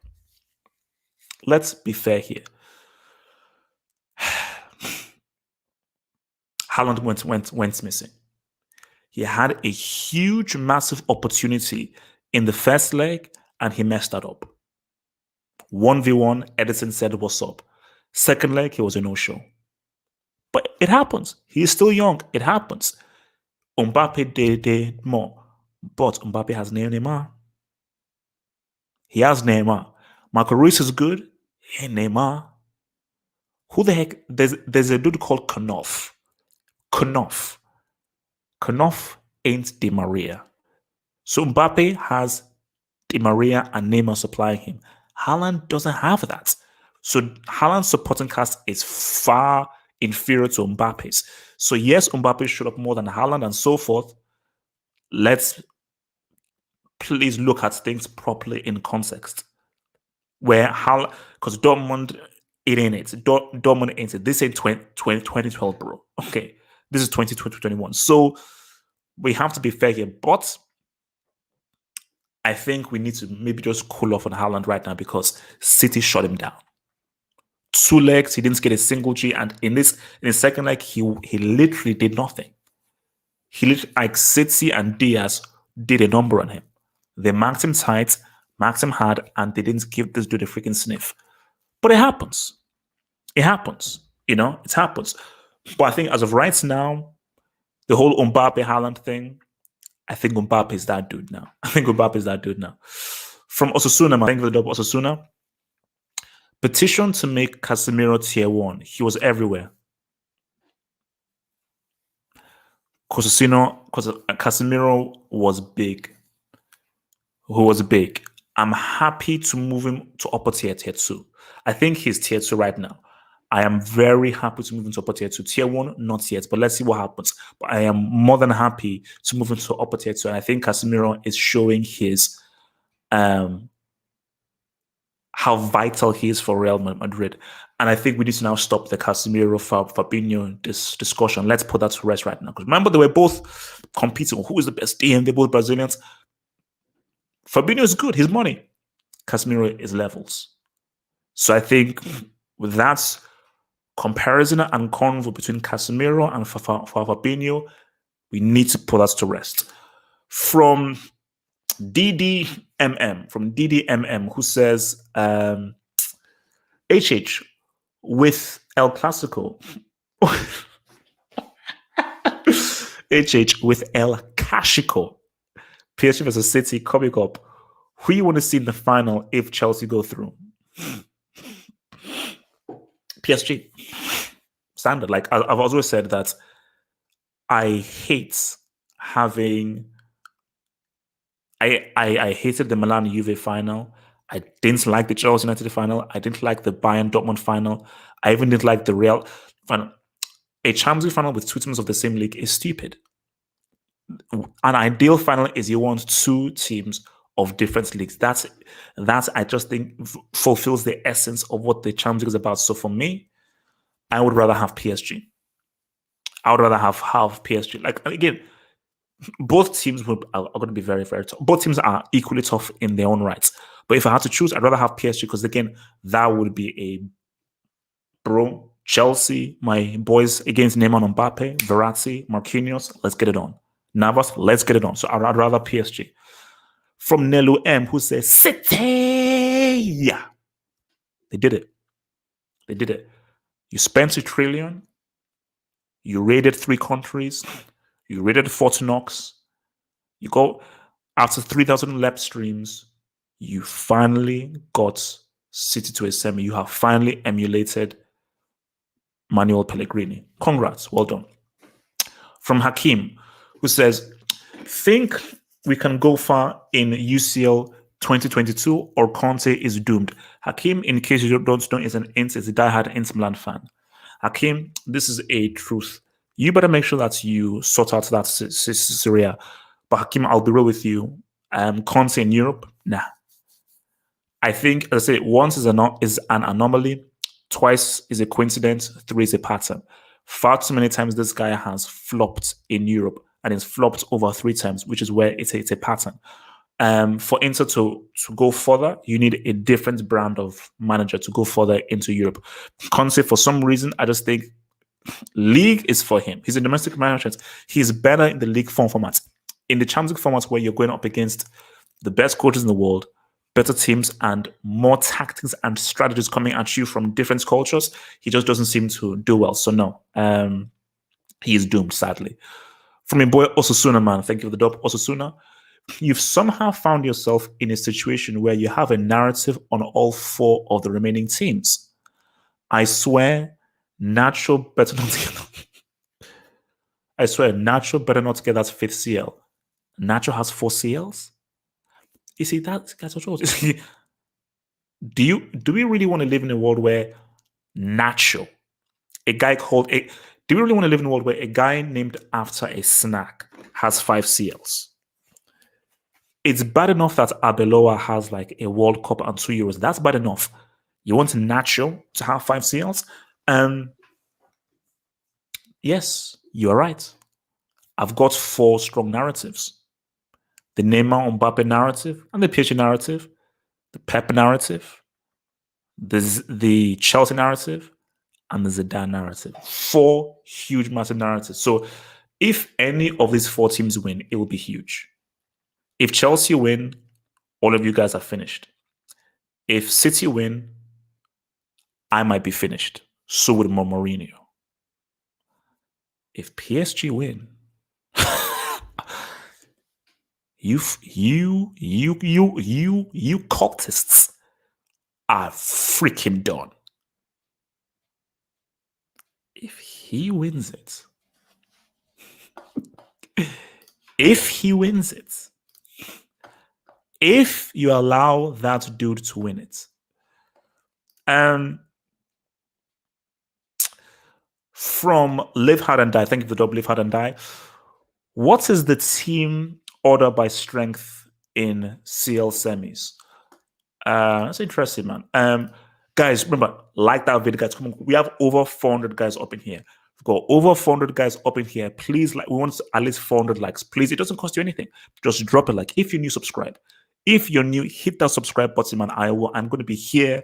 Haaland went missing. He had a huge, massive opportunity in the first leg, and he messed that up. 1v1, Edison said, what's up? Second leg, he was a no-show. But it happens. He's still young. It happens. Mbappe did more. But Mbappe has Neymar. He has Neymar. Marco Reus is good. Hey, Neymar. Who the heck? There's a dude called Knopf. Knopf ain't Di Maria. So Mbappe has Di Maria and Neymar supplying him. Haaland doesn't have that. So Haaland's supporting cast is far inferior to Mbappe's. So yes, Mbappe showed up more than Haaland and so forth. Let's please look at things properly in context. Where Haaland, because Dortmund, it ain't it. Dortmund ain't it. This ain't 2012, bro. Okay. This is 2021. So we have to be fair here. But I think we need to maybe just cool off on Haaland right now, because City shut him down. 2 legs, he didn't get a single G, and in the second leg, he literally did nothing. Like City and Diaz did a number on him. They marked him tight, marked him hard, and they didn't give this dude a freaking sniff. But it happens. It happens. It happens. But I think as of right now, the whole Mbappe Haaland thing, I think Mbappe is that dude now. From Osasuna, man. Thank you for the dub, Osasuna. Petition to make Casemiro tier 1. He was everywhere. Casemiro was big. Who was big. I'm happy to move him to upper tier 2. I think he's tier 2 right now. I am very happy to move him to upper tier 2. Tier 1, not yet, but let's see what happens. But I am more than happy to move him to upper tier 2. And I think Casemiro is showing his how vital he is for Real Madrid. And I think we need to now stop the Casemiro Fabinho discussion. Let's put that to rest right now. Because remember, they were both competing. Who is the best DM? They're both Brazilians. Fabinho is good. He's money. Casemiro is levels. So I think with that comparison and convo between Casemiro and Fabinho, we need to put that to rest. From DDMM, who says, HH, with El Clasico, HH, with El Clasico, PSG versus City coming up, who you want to see in the final if Chelsea go through? PSG. Standard. Like I've always said that I hate having. I hated the Milan Juve final. I didn't like the Chelsea United final. I didn't like the Bayern Dortmund final. I even didn't like the Real final. A Champions League final with two teams of the same league is stupid. An ideal final is you want two teams of different leagues. That's I just think fulfills the essence of what the Champions League is about. So for me, I would rather have PSG. I would rather have PSG. Like again, both teams are going to be very, very tough. Both teams are equally tough in their own rights. But if I had to choose, I'd rather have PSG because again, that would be a Chelsea, my boys against Neymar and Mbappe, Verratti, Marquinhos. Let's get it on. Navas, let's get it on. So I'd rather PSG. From Nelu M, who says City. Yeah, they did it. They did it. You spent $1 trillion. You raided 3 countries. You raided Fortinox. You go after 3,000 lap streams. You finally got City to a semi. You have finally emulated Manuel Pellegrini. Congrats. Well done. From Hakim, who says, think we can go far in UCL 2022 or Kante is doomed. Hakim, in case you don't know, is a diehard Inter Milan fan. Hakim, this is a truth. You better make sure that you sort out that Serie. But Hakim, I'll be real with you. Kante in Europe, nah. I think, as I say, once is an anomaly, twice is a coincidence, 3 is a pattern. Far too many times this guy has flopped in Europe, and it's flopped over 3 times, which is where it's a pattern. For Inter to go further, you need a different brand of manager to go further into Europe. Kante, for some reason, I just think league is for him. He's a domestic manager. He's better in the league format. In the Champions League format where you're going up against the best coaches in the world, better teams, and more tactics and strategies coming at you from different cultures, he just doesn't seem to do well. So no, he is doomed, sadly. From my boy Osasuna, man, thank you for the dub, Osasuna. You've somehow found yourself in a situation where you have a narrative on all 4 of the remaining teams. I swear, Nacho better not get. I swear, Nacho better not get that 5th CL. Nacho has 4 CLs. You see that, guys? Do we really want to live in a world where Nacho, a guy called a? Do we really want to live in a world where a guy named after a snack has 5 CLs? It's bad enough that Arbeloa has like a World Cup and 2 Euros. That's bad enough. You want Nacho to have 5 CLs? Yes, you're right. I've got 4 strong narratives. The Neymar Mbappe narrative and the PSG narrative, the Pep narrative, the Chelsea narrative, and the Zidane narrative. 4 huge, massive narratives. So if any of these 4 teams win, it will be huge. If Chelsea win, all of you guys are finished. If City win, I might be finished. So would Mourinho. If PSG win, you cultists are freaking done. If he wins it, if you allow that dude to win it, from Live Hard and Die, thank you for the double Live Hard and Die. What is the team order by strength in CL semis? That's interesting, man. Guys, remember, like that video, guys. Come on, we have over 400 guys up in here. We've got over 400 guys up in here. Please, like, we want at least 400 likes. Please, it doesn't cost you anything. Just drop a like. If you're new, subscribe. If you're new, hit that subscribe button, man. I'm going to be here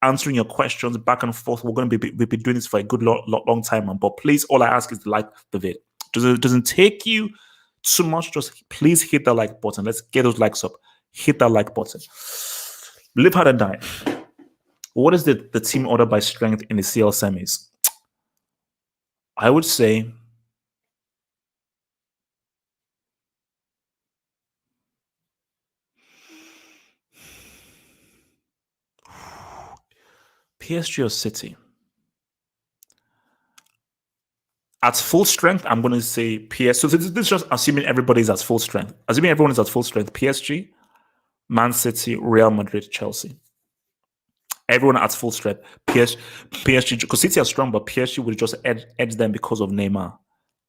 answering your questions back and forth. We're going to be doing this for a good long time, man. But please, all I ask is to like the vid. Doesn't take you too much. Just please hit that like button. Let's get those likes up. Hit that like button. Live hard and die. What is the team order by strength in the CL semis? I would say PSG or City. At full strength, I'm going to say PSG. So this is just assuming everybody's at full strength. Assuming everyone is at full strength, PSG, Man City, Real Madrid, Chelsea. Everyone at full strength. PSG, because City are strong, but PSG will just edge them because of Neymar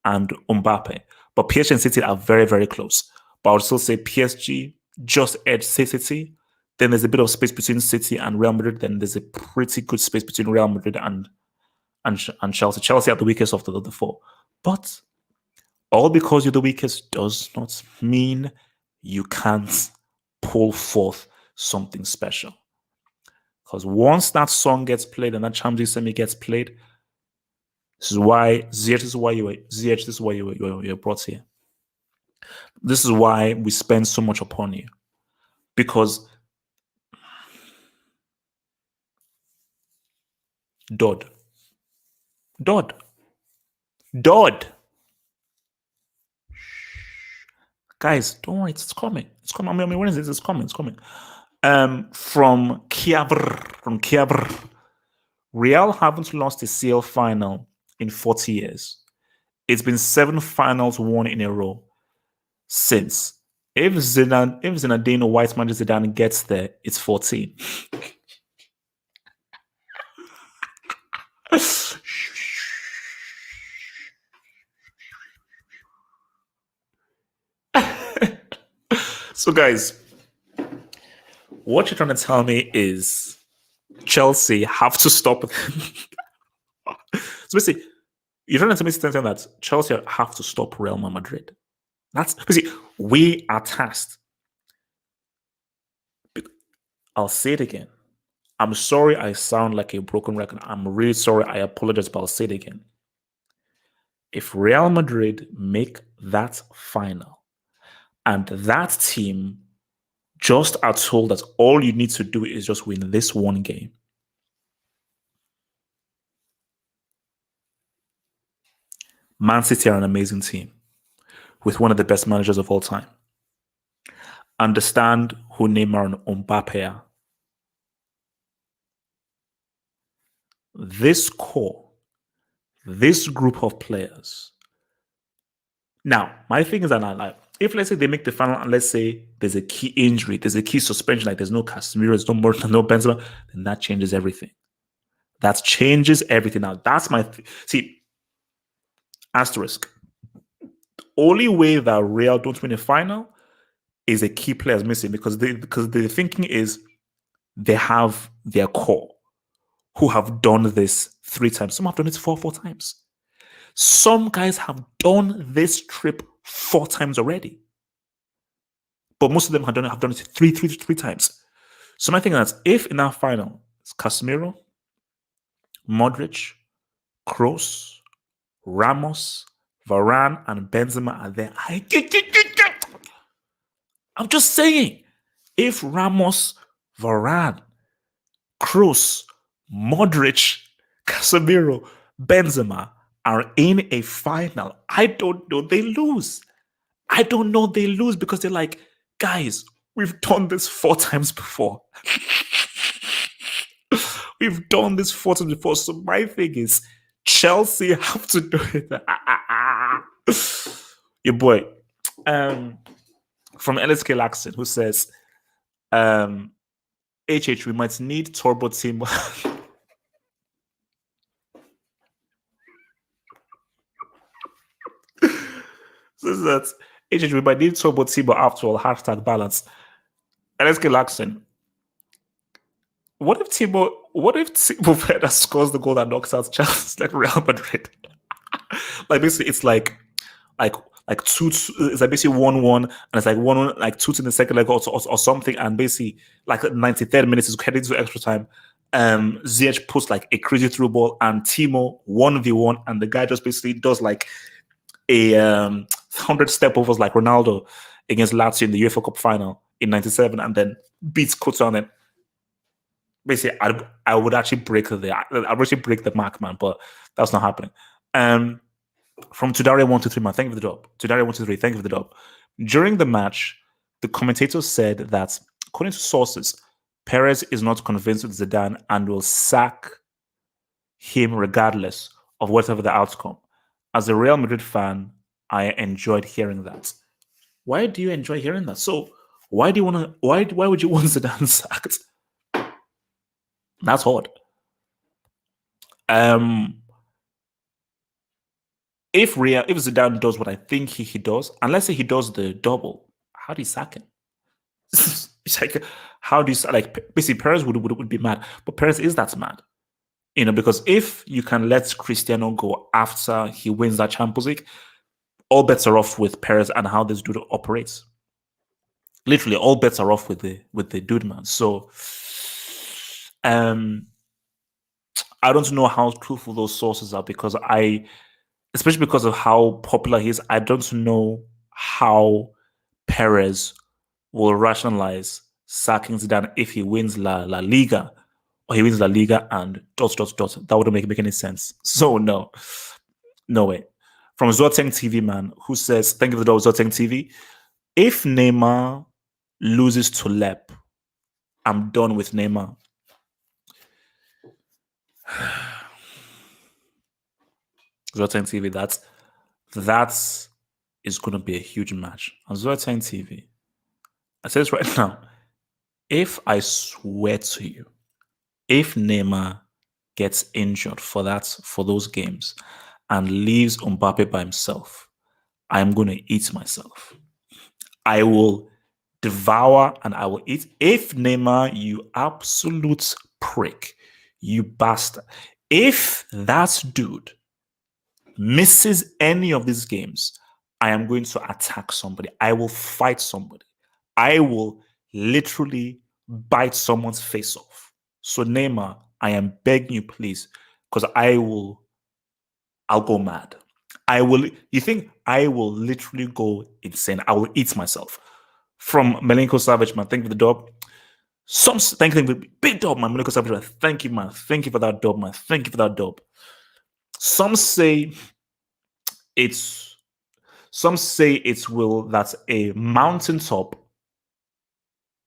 and Mbappe. But PSG and City are very, very close. But I would still say PSG just edge City. Then there's a bit of space between City and Real Madrid. Then there's a pretty good space between Real Madrid and Chelsea. Chelsea are the weakest of the four. But all because you're the weakest does not mean you can't pull forth something special. Because once that song gets played and that Champions League semi gets played, this is why you were brought here. This is why we spend so much upon you. Because Dodd. Guys, don't worry, it's coming. It's coming. I mean, when is this? It's coming. It's coming. From Kiabr. Real haven't lost a CL final in 40 years. It's been 7 finals won in a row since. If Zinedine White Manchester Zidane gets there, it's 14. So, guys, what you're trying to tell me is Chelsea have to stop. So basically, you're trying to tell me that Chelsea have to stop Real Madrid. That's basically, we are tasked. I'll say it again. I'm sorry I sound like a broken record. I'm really sorry. I apologize, but I'll say it again. If Real Madrid make that final and that team just are told that all you need to do is just win this one game, Man City are an amazing team with one of the best managers of all time. Understand who Neymar and Mbappe are. This core, this group of players. Now, my thing is that if let's say they make the final and let's say there's a key injury, there's a key suspension, like there's no Casemiro, there's no Morton, no Benzema, then that changes everything. That changes everything. Now, that's my see. Asterisk. The only way that Real don't win a final is a key player is missing because the thinking is they have their core who have done this 3 times. Some have done it 4 times. Some guys have done this trip 4 times already. But most of them have done it three times. So my thing is, if in that final, it's Casemiro, Modric, Kroos, Ramos, Varane, and Benzema are there. I'm just saying, if Ramos, Varane, Kroos, Modric, Casemiro, Benzema are in a final, I don't know they lose. I don't know they lose because they're like, guys, we've done this 4 times before. We've done this 4 times before. So my thing is, Chelsea have to do it. Your boy, from LSK Laxon, who says, HH, we might need turbo team. So that's HH, we might need turbo team after all. #balance. LSK Laxon. What if Timo Werner scores the goal that knocks out Chelsea like Real Madrid? Like basically, it's like 2. It's like basically 1-1, and it's like 1-1, like 2 in the second leg or something, and basically like 93rd minutes is heading to extra time, Ziyech puts like a crazy through ball and Timo 1v1, and the guy just basically does like a 100 step overs like Ronaldo against Lazio in the UEFA Cup final in '97, and then beats Courtois. And then basically, I would actually break the mark, man, but that's not happening. From Tudare123, man, thank you for the dub. Tudare123, thank you for the dub. During the match, the commentator said that, according to sources, Perez is not convinced with Zidane and will sack him regardless of whatever the outcome. As a Real Madrid fan, I enjoyed hearing that. Why do you enjoy hearing that? So why would you want Zidane sacked? That's odd. If Zidane does what I think he does, and let's say he does the double, how do you sack him? It's like, how do you like? Basically, Perez would be mad, but Perez is that mad, because if you can let Cristiano go after he wins that Champions League, all bets are off with Perez and how this dude operates. Literally, all bets are off with the dude, man. So, I don't know how truthful those sources are because especially because of how popular he is, I don't know how Perez will rationalize sacking Zidane if he wins La Liga, or he wins La Liga and ... That wouldn't make any sense. So no way. From Zoteng TV, man, who says, thank you for the Zoteng TV. If Neymar loses to Lep, I'm done with Neymar. Zoteng TV, that is going to be a huge match. On Zoteng TV, I say this right now. If I swear to you, if Neymar gets injured for those games and leaves Mbappe by himself, I'm going to eat myself. I will devour and I will eat. If Neymar, you absolute prick, you bastard, if that dude misses any of these games, I am going to attack somebody. I will fight somebody. I will literally bite someone's face off. So Neymar, I am begging you, please, because I'll go mad. You think I will literally go insane? I will eat myself. From Melenko Savage, man, thank you for the dub. Thank you for the big dub, man. Melenko Savage, man. Thank you, man. Thank you for that dub, man. Thank you for that dub. Some say it's that's a mountaintop.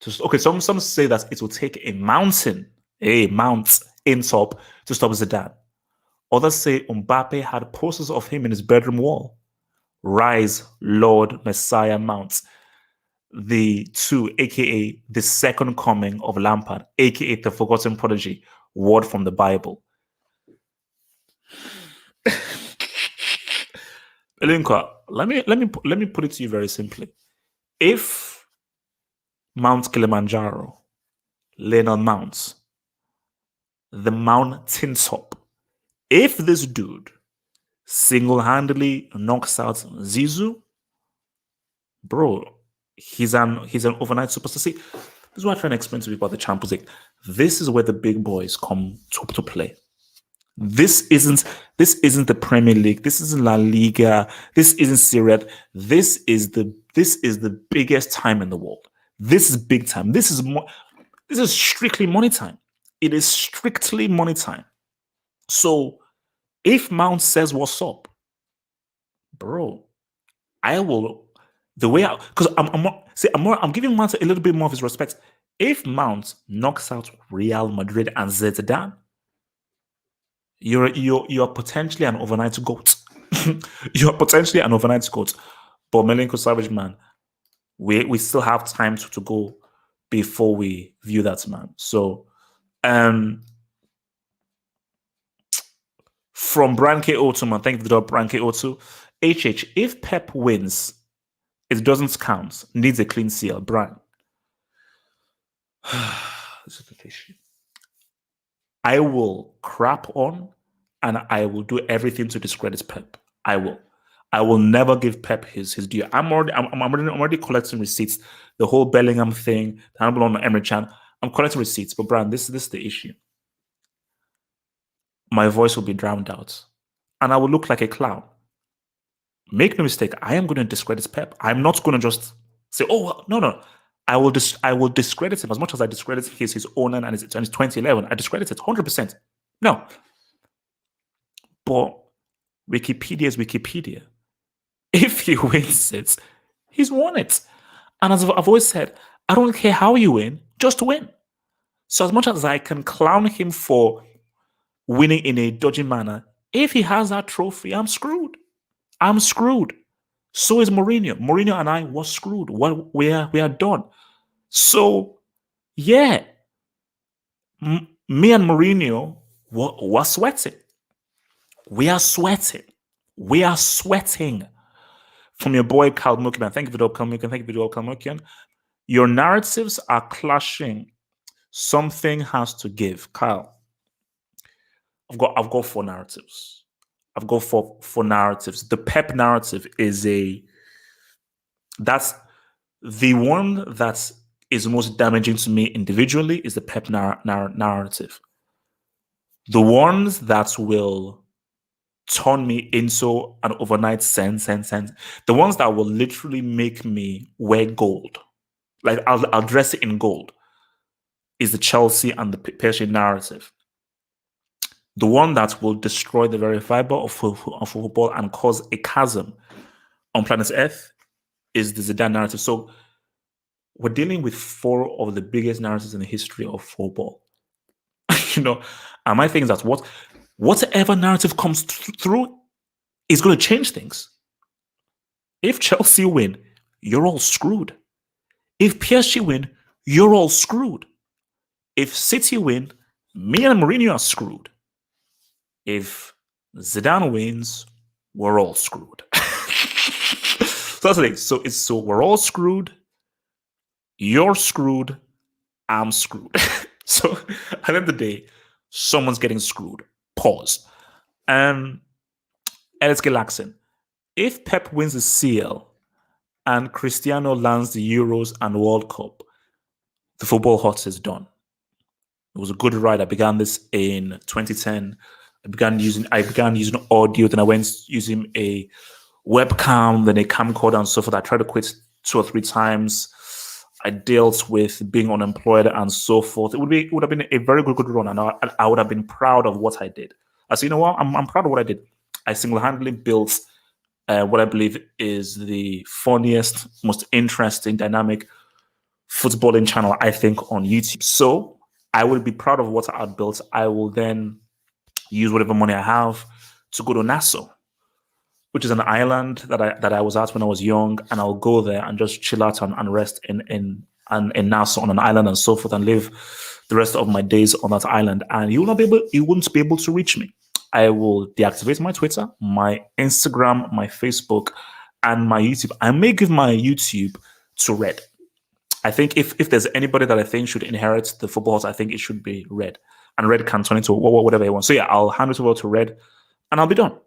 Some say that it will take a mount in top to stop Zidane. Others say Mbappe had posters of him in his bedroom wall. Rise, Lord, Messiah, Mount. The two, aka the second coming of Lampard, aka the forgotten prodigy, word from the Bible. Elinka, let me put it to you very simply. If Mount Kilimanjaro, Lennon Mounts, the mountain top, if this dude single-handedly knocks out Zizou, bro, he's an overnight superstar. See, this is what I'm trying to explain to people about the Champions League. This is where the big boys come to play. This isn't the Premier League. This isn't La Liga. This isn't Serie. This is the biggest time in the world. This is big time. This is strictly money time. It is strictly money time. So if Mount says what's up, bro, I will because I'm giving Mount a little bit more of his respect. If Mount knocks out Real Madrid and Zidane, you're potentially an overnight goat. You're potentially an overnight goat. But Melenko Savage, man, we still have time to go before we view that, man. So from Brian K02, man, thank you for the dog, Brian K02. HH, if Pep wins, it doesn't count. Needs a clean seal. Brian. This is the issue. I will crap on and I will do everything to discredit Pep. I will never give Pep his due. I'm already collecting receipts. The whole Bellingham thing, the Handball on Emery Chan. I'm collecting receipts. But Brian, this is the issue. my voice will be drowned out, and I will look like a clown. Make no mistake, I am going to discredit Pep. I'm not going to just say, "Oh, well, no, no." I will discredit him as much as I discredit his owner and his 2011. I discredit it 100%. No, but Wikipedia is Wikipedia. If he wins it, he's won it. And as I've always said, I don't care how you win, just win. So as much as I can clown him for winning in a dodgy manner, if he has that trophy, I'm screwed. I'm screwed. So is Mourinho. Mourinho and I were screwed. We are done. So yeah, me and Mourinho were sweating. We are sweating. We are sweating. From your boy Cal Mukian. Thank you for the Kalmukian. Thank you for the Kalmukian. Your narratives are clashing. Something has to give. Kyle, I've got four narratives. I've got four narratives. The Pep narrative is that's the one that is most damaging to me individually is the Pep narrative. The ones that will turn me into an overnight sense. The ones that will literally make me wear gold. Like I'll dress it in gold. Is the Chelsea and the PSG narrative. The one that will destroy the very fiber of football and cause a chasm on planet Earth is the Zidane narrative. So we're dealing with four of the biggest narratives in the history of football. And my thing is that whatever narrative comes through is going to change things. If Chelsea win, you're all screwed. If PSG win, you're all screwed. If City win, me and Mourinho are screwed. If Zidane wins, we're all screwed. So that's the thing. So we're all screwed. You're screwed. I'm screwed. So at the end of the day, someone's getting screwed. Pause. And let's get laxing. If Pep wins the CL and Cristiano lands the Euros and World Cup, the football hot is done. It was a good ride. I began this in 2010. I began using audio, then I went using a webcam, then a camcorder and so forth. I tried to quit 2 or 3 times. I dealt with being unemployed and so forth. It would have been a very good run, and I would have been proud of what I did. I said, you know what? I'm proud of what I did. I single-handedly built what I believe is the funniest, most interesting, dynamic footballing channel, I think, on YouTube. So I will be proud of what I built. I will then use whatever money I have to go to Nassau, which is an island that I was at when I was young, and I'll go there and just chill out and rest in Nassau on an island and so forth, and live the rest of my days on that island. And you won't be able to reach me. I will deactivate my Twitter, my Instagram, my Facebook, and my YouTube. I may give my YouTube to Red. I think if there's anybody that I think should inherit the football house, I think it should be Red. And Red can turn into whatever he wants. So yeah, I'll hand it over to Red, and I'll be done.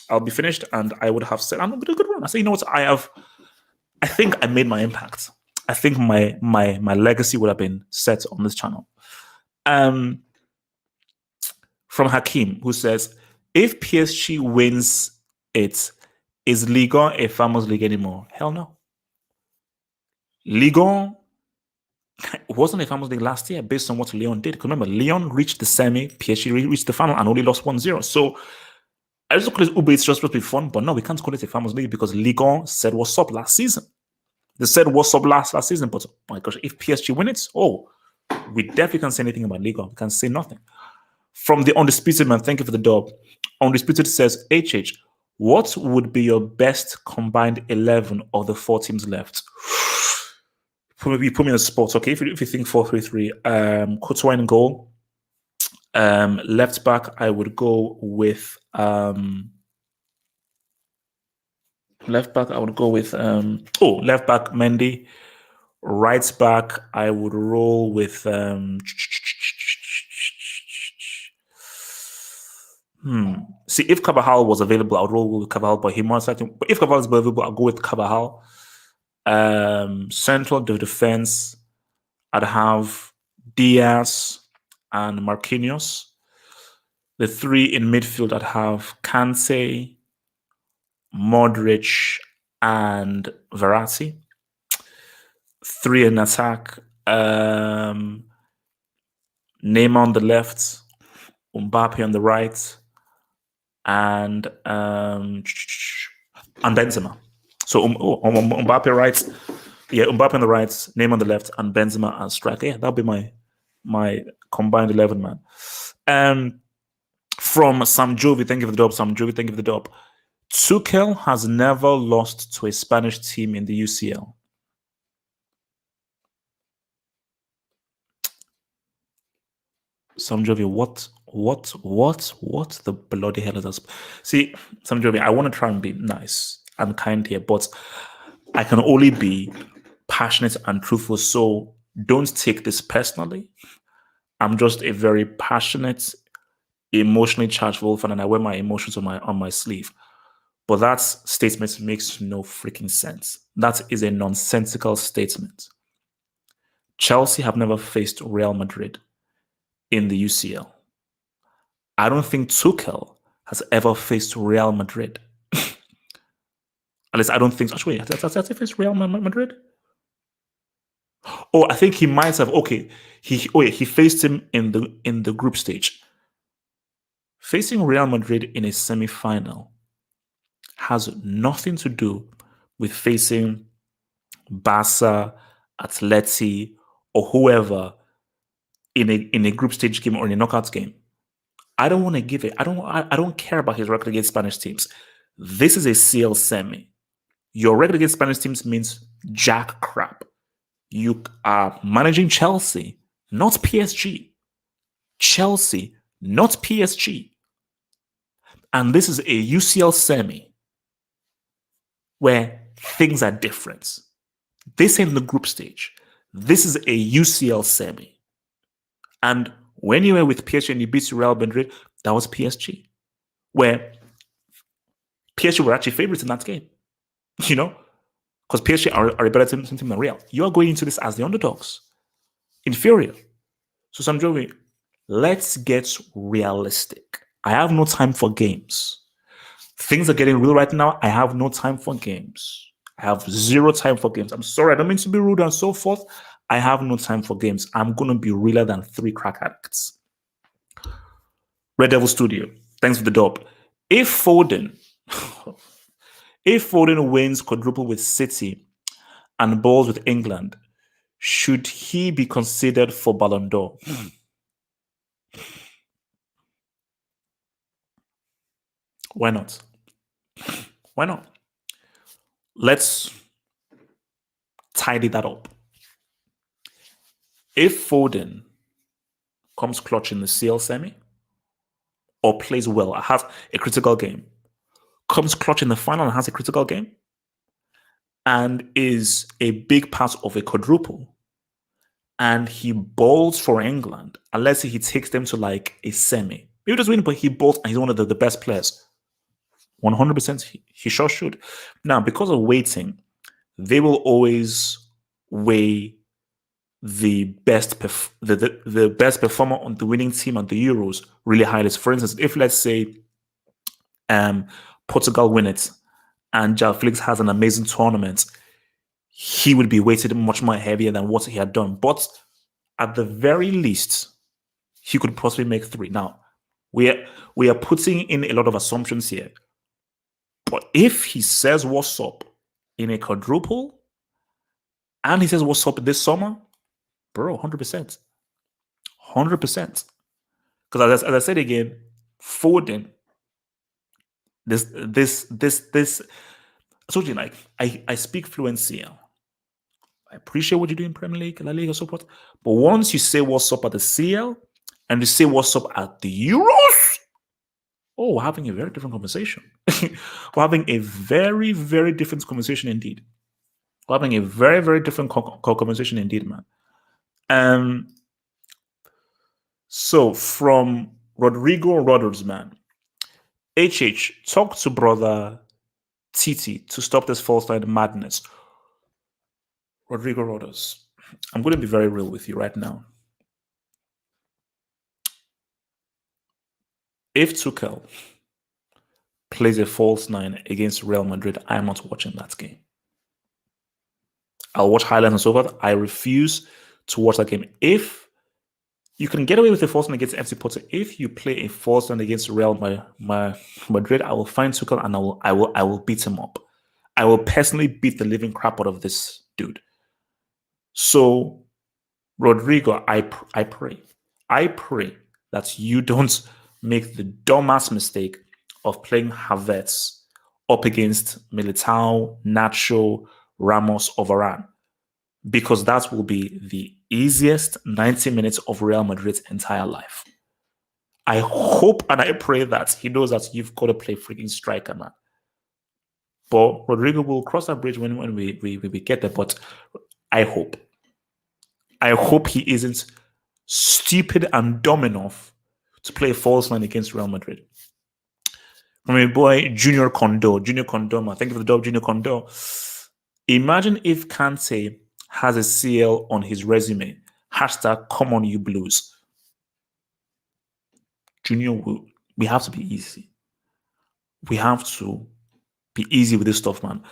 I'll be finished, and I would have said, I'm going to do a good run. I say, you know what? I think I made my impact. I think my legacy would have been set on this channel. From Hakim, who says, if PSG wins it, is Liga a famous league anymore? Hell no. Liga wasn't a famous league last year based on what Lyon did. Because remember, Lyon reached the semi, PSG reached the final and only lost 1-0. So I just call it Uber. It's just supposed to be fun, but no, we can't call it a famous league because Ligue said what's up last season. They said what's up last season, but oh my gosh, if PSG win it, we definitely can't say anything about Ligue. We can say nothing. From the Undisputed Man, thank you for the dub. Undisputed says, HH, what would be your best combined 11 of the 4 teams left? Put me in a spot, okay? If you think 4-3-3, Courtois in goal. Left back, I would go with left back Mendy. Right back, I would roll with See, if Carvajal was available, I would roll with Carvajal, but he must. But if Carvajal is available, I'll go with Carvajal. Central defense, I'd have Diaz and Marquinhos. The three in midfield that have Kante, Modric, and Verratti. Three in attack. Neymar on the left, Mbappe on the right, and Benzema. So Mbappe right, Mbappe on the right, Neymar on the left, and Benzema as striker. Yeah, that'll be my combined 11 man. From Sam Jovi, thank you for the dub. Sam Jovi, thank you for the dub. Tuchel has never lost to a Spanish team in the UCL. Sam Jovi, what the bloody hell is that? See, Sam Jovi, I want to try and be nice and kind here, but I can only be passionate and truthful. So don't take this personally. I'm just a very passionate, emotionally charged fan, and I wear my emotions on my sleeve. But that statement makes no freaking sense. That is a nonsensical statement. Chelsea have never faced Real Madrid in the UCL. I don't think Tuchel has ever faced Real Madrid. At least I don't think so. Actually, has he faced Real Madrid? Oh, I think he might have. Okay, he faced him in the group stage. Facing Real Madrid in a semi-final has nothing to do with facing Barca, Atleti, or whoever in a group stage game or in a knockout game. I don't want to give it. I don't care about his record against Spanish teams. This is a CL semi. Your record against Spanish teams means jack crap. You are managing Chelsea, not PSG. Chelsea, not PSG. And this is a UCL semi where things are different. This ain't the group stage. This is a UCL semi. And when you were with PSG and you beat Real Madrid, that was PSG, where PSG were actually favorites in that game, because PSG are a better team than Real. You are going into this as the underdogs, inferior. So, Sam Jovi, let's get realistic. I have no time for games. Things are getting real right now. I have no time for games. I have zero time for games. I'm sorry, I don't mean to be rude and so forth. I have no time for games. I'm going to be realer than 3 crack addicts. Red Devil Studio, thanks for the dub. If Foden wins quadruple with City and balls with England, should he be considered for Ballon d'Or? Why not? Why not? Let's tidy that up. If Foden comes clutch in the CL semi or plays well, has a critical game, comes clutch in the final and has a critical game, and is a big part of a quadruple, and he bowls for England, and let's say he takes them to like a semi. Maybe just win, but he bowls and he's one of the best players. 100% he sure should. Now, because of weighting, they will always weigh the best the best performer on the winning team at the Euros really highly. For instance, if let's say Portugal win it and João Felix has an amazing tournament, he would be weighted much more heavier than what he had done. But at the very least, he could possibly make 3. Now, we are putting in a lot of assumptions here. But if he says what's up in a quadruple and he says what's up this summer, bro, 100%. 100%. Because as I said again, Foden, this, I told you, like, I speak fluency. I appreciate what you do in Premier League, La Liga, so forth. But once you say what's up at the CL and you say what's up at the Euros, oh, we're having a very different conversation. We're having a very, very different conversation indeed. We're having a very, very different conversation indeed, man. So from Rodrigo Rodders, man, HH, talk to brother Titi to stop this false line madness. Rodrigo Rodders, I'm going to be very real with you right now. If Tuchel plays a false nine against Real Madrid, I am not watching that game. I'll watch highlights and so forth. I refuse to watch that game. If you can get away with a false nine against FC Porto, if you play a false nine against Real Madrid, I will find Tuchel and I will beat him up. I will personally beat the living crap out of this dude. So, Rodrigo, I pray that you don't make the dumbass mistake of playing Havertz up against Militao, Nacho, Ramos, or Varane, because that will be the easiest 90 minutes of Real Madrid's entire life. I hope and I pray that he knows that you've got to play freaking striker, man. But Rodrigo will cross that bridge when we get there. But I hope he isn't stupid and dumb enough to play a false line against Real Madrid. From my boy Junior Kondo, man. Thank you for the dub, Junior Kondo. Imagine if Kante has a CL on his resume. Hashtag come on you blues. Junior, we have to be easy. We have to be easy with this stuff, man.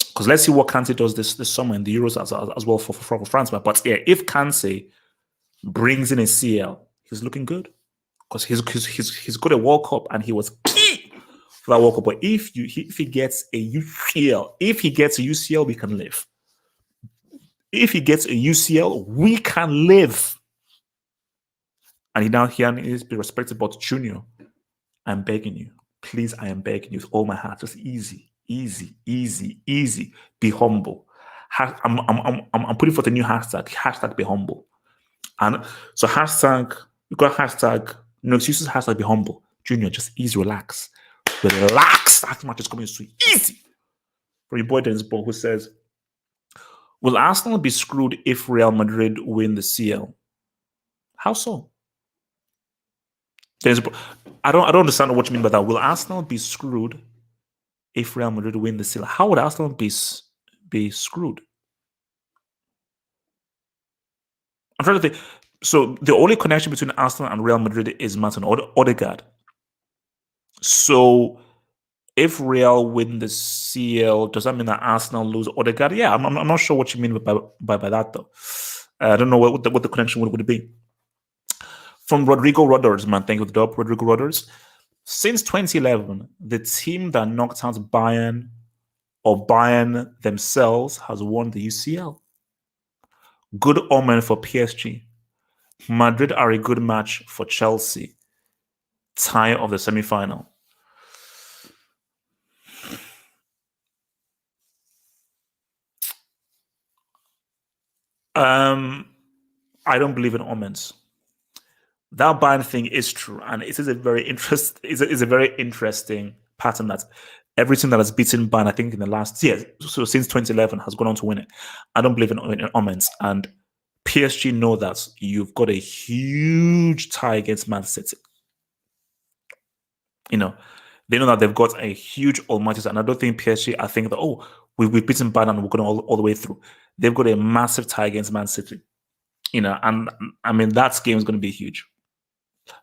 Because let's see what Kante does this summer in the Euros as well for France. But yeah, if Kante brings in a CL, he's looking good. Because he's got a World Cup and he was key for that World Cup. But if he gets a UCL, we can live. If he gets a UCL, we can live. And he needs to be respected. But Junior, I'm begging you, please, I am begging you with all my heart, just easy. Be humble. I'm putting forth a new hashtag. Hashtag be humble. And so we got hashtag. No excuses. Hashtag be humble. Junior, just easy, relax. That match is coming so easy. For your boy Dennis Ball, who says, "Will Arsenal be screwed if Real Madrid win the CL?" How so? Dennis Ball, I don't understand what you mean by that. Will Arsenal be screwed if Real Madrid win the CL? How would Arsenal be screwed? I'm trying to think. So the only connection between Arsenal and Real Madrid is Martin Odegaard. So if Real win the CL, does that mean that Arsenal lose Odegaard? Yeah, I'm not sure what you mean by that though. I don't know what the connection would be. From Rodrigo Rodgers, man, thank you for the dub, Rodrigo Rodgers. Since 2011, the team that knocked out Bayern or Bayern themselves has won the UCL. Good omen for PSG. Madrid are a good match for Chelsea. Tie of the semi-final. I don't believe in omens. That Bayern thing is true, and it is a very interesting pattern that every team that has beaten Bayern, I think in the last year, so since 2011, has gone on to win it. I don't believe in omens, and PSG know that you've got a huge tie against Man City. You know, they know that they've got a huge almighty, and I don't think PSG. I think that we've beaten Bayern and we're going all the way through. They've got a massive tie against Man City. You know, and I mean that game is going to be huge.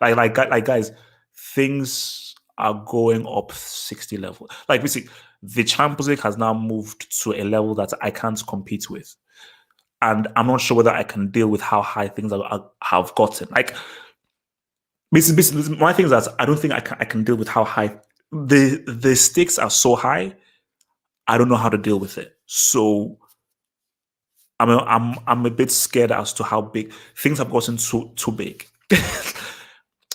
Like guys, things are going up 60 level. Like basically, the Champions League has now moved to a level that I can't compete with, and I'm not sure whether I can deal with how high things have gotten. Like, basically, my thing is that I don't think I can deal with how high the stakes are so high. I don't know how to deal with it. So I'm a bit scared as to how big things have gotten too big.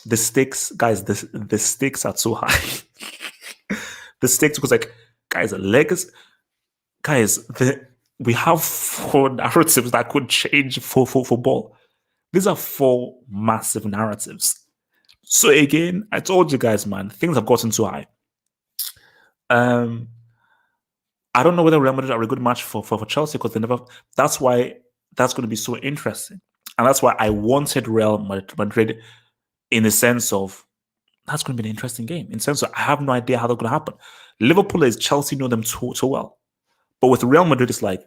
The stakes, guys, the stakes are too high. The stakes, because like, guys, we have 4 narratives that could change for football. These are 4 massive narratives. So again, I told you guys, man, things have gotten too high. I don't know whether Real Madrid are a good match for Chelsea because they never. That's why that's going to be so interesting, and that's why I wanted Real Madrid in the sense of that's going to be an interesting game. In the sense of I have no idea how they're going to happen. Liverpool is Chelsea know them too well, but with Real Madrid, it's like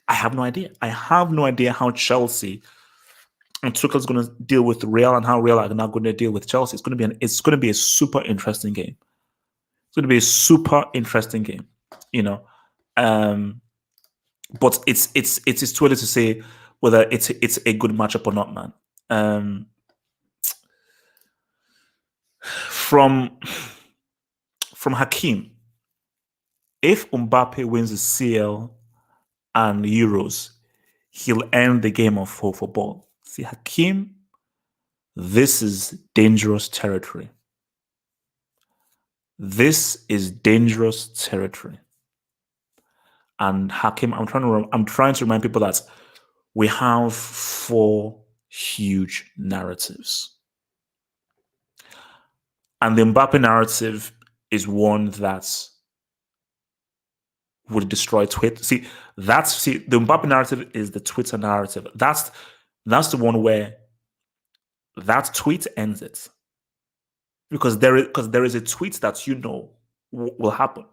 I have no idea. I have no idea how Chelsea and Tuchel's going to deal with Real and how Real are now going to deal with Chelsea. It's going to be a super interesting game. It's going to be a super interesting game, you know. But it's too early to say whether it's a good matchup or not, man. From Hakim, if Mbappe wins the CL and Euros, he'll end the game of football. See, Hakim, this is dangerous territory. This is dangerous territory. And Hakim, I'm trying to remind people that we have 4 huge narratives. And the Mbappe narrative is one that would destroy Twitter. See, the Mbappe narrative is the Twitter narrative. That's the one where that tweet ends it. Because there is a tweet that will happen.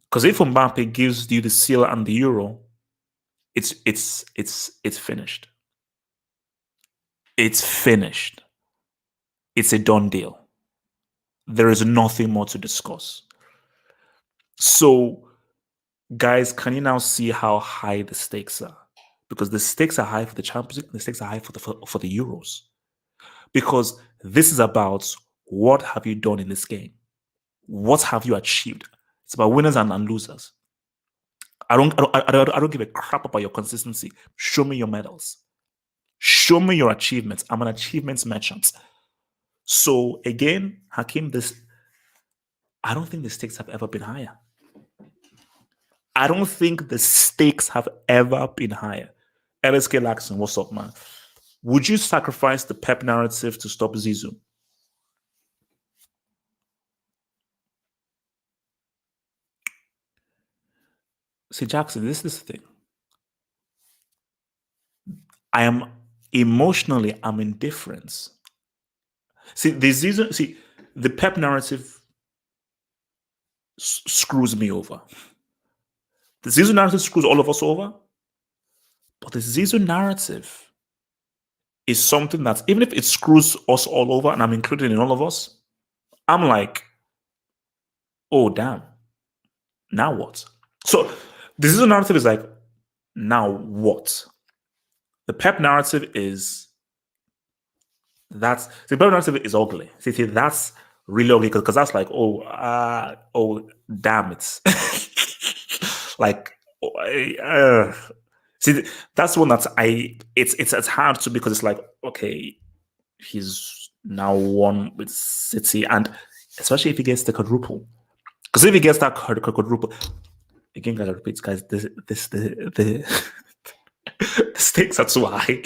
Because if Mbappe gives you the seal and the euro, it's finished. It's finished. It's a done deal. There is nothing more to discuss. So, guys, can you now see how high the stakes are? Because the stakes are high for the Champions League, the stakes are high for the Euros. Because this is about what have you done in this game? What have you achieved? It's about winners and losers. I don't give a crap about your consistency. Show me your medals. Show me your achievements. I'm an achievements merchant. So again, Hakim, I don't think the stakes have ever been higher. I don't think the stakes have ever been higher. LSK Laxon, what's up, man? Would you sacrifice the Pep narrative to stop Zizou? See, Jackson, this is the thing. I'm indifferent. See, the Pep narrative screws me over. The Zizou narrative screws all of us over. But the Zizou narrative is something that, even if it screws us all over, and I'm included in all of us, I'm like, oh, damn. Now what? So the Zizou narrative is like, now what? The Pep narrative is the Pep narrative is ugly. See, that's really ugly because that's like, oh, damn it. Like, see, that's one that it's hard to, because it's like, okay, he's now won with City, and especially if he gets the quadruple. Because if he gets that quadruple, again, guys, I repeat, guys, the stakes are too high.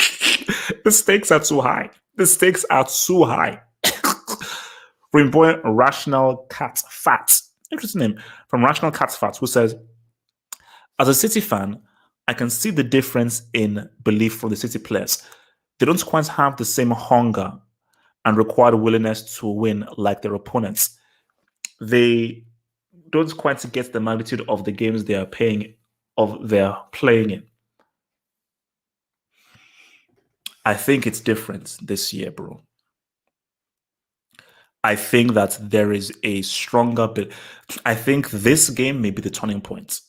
The stakes are too high. The stakes are too high. From boy Rational Cat Fat, interesting name, from Rational Cat Fat, who says, as a City fan, I can see the difference in belief from the City players. They don't quite have the same hunger and required willingness to win like their opponents. They don't quite get the magnitude of the games they're playing in. I think it's different this year, bro. I think that there is a stronger I think this game may be the turning point.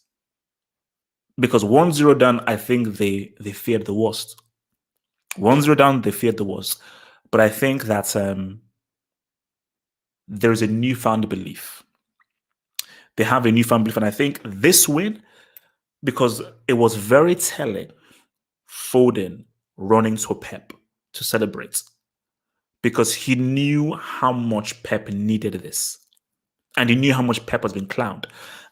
Because 1-0 down, I think they feared the worst. 1-0 down, they feared the worst. But I think that there's a newfound belief. They have a newfound belief. And I think this win, because it was very telling, Foden running to Pep to celebrate. Because he knew how much Pep needed this. And he knew how much Pep has been clowned.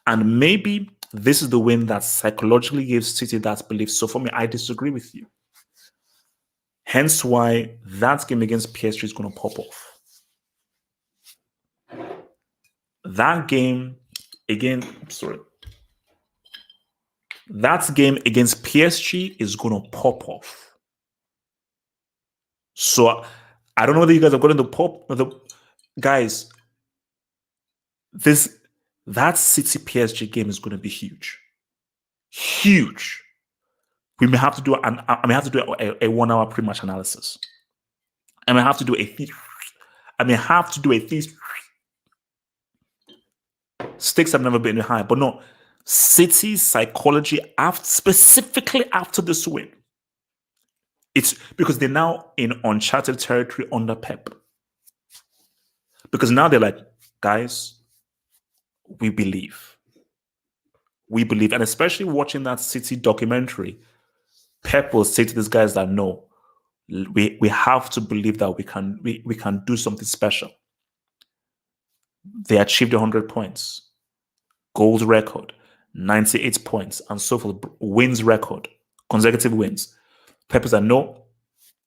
And maybe this is the win that psychologically gives City that belief. So for me, I disagree with you. Hence why that game against PSG is going to pop off. That game against PSG is going to pop off. So I don't know whether you guys are going to pop. Guys, that City PSG game is going to be huge. Huge. we may have to do a 1 hour pre-match analysis. I may have to do a stakes have never been high, but no, City's psychology specifically after this win. It's because they're now in uncharted territory under Pep. Because now they're like, guys, we believe. And especially watching that City documentary, Pep will say to these guys that no, we have to believe that we can do something special. They achieved 100 points, goals record, 98 points, and so forth, wins record, consecutive wins. Pep is like, no,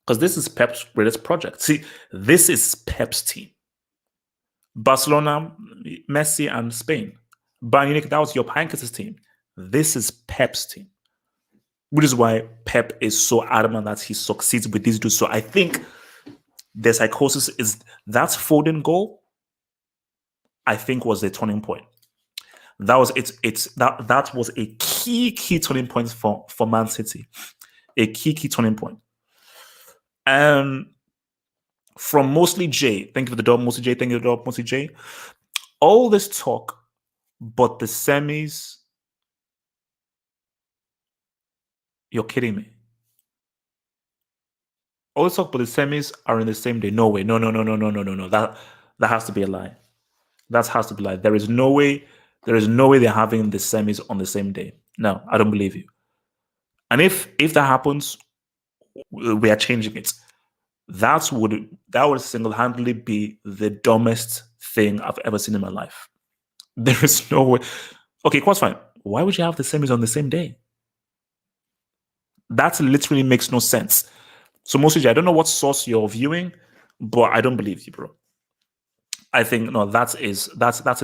because this is Pep's greatest project. See, this is Pep's team. Barcelona, Messi, and Spain. Bayern Munich, that was your Heinkes' team. This is Pep's team. Which is why Pep is so adamant that he succeeds with these dudes. So I think the psychosis is that Foden goal, I think, was a turning point. That was that was a key turning point for Man City. A key turning point. From Mostly J, thank you for the dub, Mostly J, thank you for the dub, Mostly J. All this talk, but the semis, you're kidding me. All this talk, but the semis are in the same day. No way. No. That has to be a lie. That has to be a lie. There is no way they're having the semis on the same day. No, I don't believe you. And if that happens, we are changing it. That would single-handedly be the dumbest thing I've ever seen in my life. There is no way. Okay, quite fine. Why would you have the semis on the same day? That literally makes no sense. So mostly, I don't know what source you're viewing, but I don't believe you, bro. I think no, that is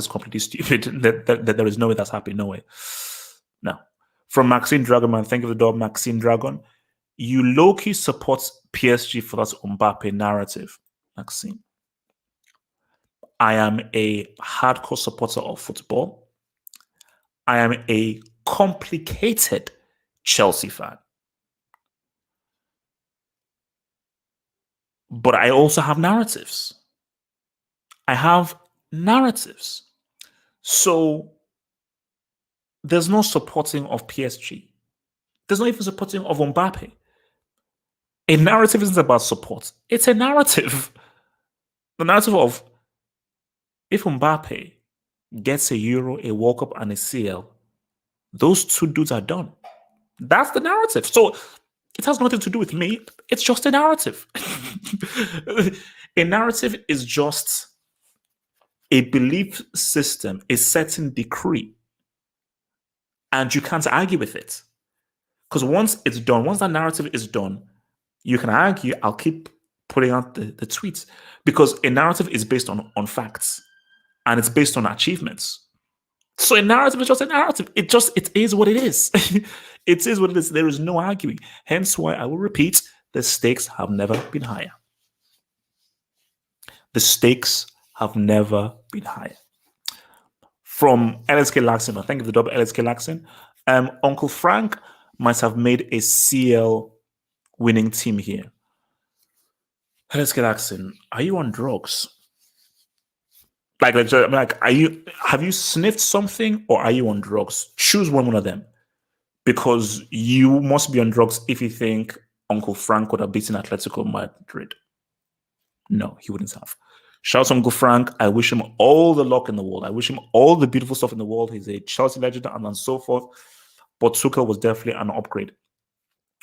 completely stupid. that there is no way that's happening. No way. No. From Maxine Dragonman, thank you for the dog, Maxine Dragon. You low-key support PSG for that Mbappe narrative, Maxine. I am a hardcore supporter of football. I am a complicated Chelsea fan. But I also have narratives. So there's no supporting of PSG. There's not even supporting of Mbappe. A narrative isn't about support. It's a narrative. The narrative of if Mbappe gets a Euro, a World Cup, and a CL, those two dudes are done. That's the narrative. So it has nothing to do with me. It's just a narrative. A narrative is just a belief system, a certain decree. And you can't argue with it. Because once it's done, once that narrative is done, you can argue, I'll keep putting out the tweets. Because a narrative is based on facts. And it's based on achievements. So a narrative is just a narrative. It is what it is. It is what it is. There is no arguing. Hence why I will repeat, the stakes have never been higher. The stakes have never been higher. From LSK Laxon, thank you for the double LSK Laxon. Uncle Frank might have made a CL winning team here. LSK Laxon, are you on drugs? Like, have you sniffed something or are you on drugs? Choose one of them. Because you must be on drugs if you think Uncle Frank would have beaten Atletico Madrid. No, he wouldn't have. Shout out to Uncle Frank. I wish him all the luck in the world. I wish him all the beautiful stuff in the world. He's a Chelsea legend and so forth. But Tuchel was definitely an upgrade.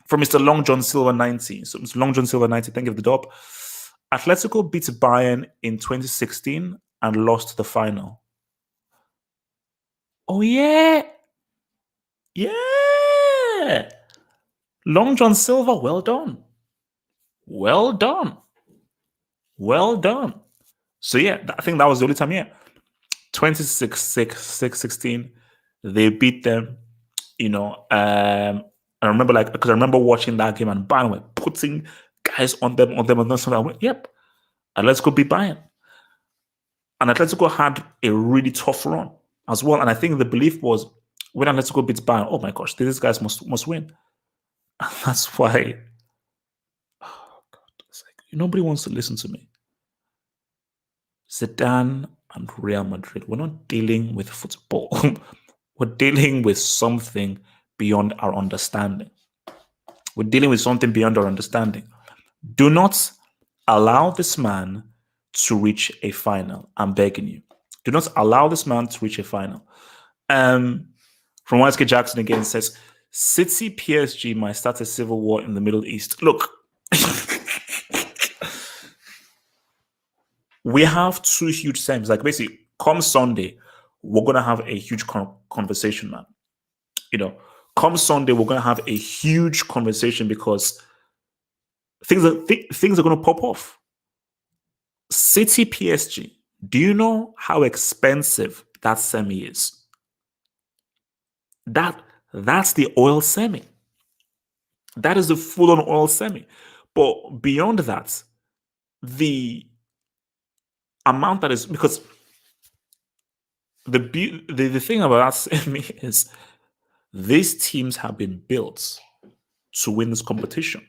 From Mr. Long John Silver 90. So Mr. Long John Silver 90, thank you for the dub. Atletico beat Bayern in 2016 and lost the final. Oh, yeah. Yeah. Long John Silver, well done. Well done. So, yeah, I think that was the only time, 2016, they beat them, I remember, because I remember watching that game and Bayern were putting guys on them, and then I went, yep, Atletico beat Bayern. And Atletico had a really tough run as well. And I think the belief was when Atletico beats Bayern, oh my gosh, these guys must win. And that's why, oh God, it's like, nobody wants to listen to me. Zidane and Real Madrid, we're not dealing with football. We're dealing with something beyond our understanding. We're dealing with something beyond our understanding. Do not allow this man to reach a final. I'm begging you. Do not allow this man to reach a final. From YSK Jackson again says, City PSG might start a civil war in the Middle East. Look, we have two huge semis. Like basically, come Sunday, we're gonna have a huge conversation, man. Come Sunday, we're gonna have a huge conversation because things are gonna pop off. City PSG. Do you know how expensive that semi is? That's the oil semi. That is the full-on oil semi. But beyond that, the amount that is because the thing about that semi is these teams have been built to win this competition.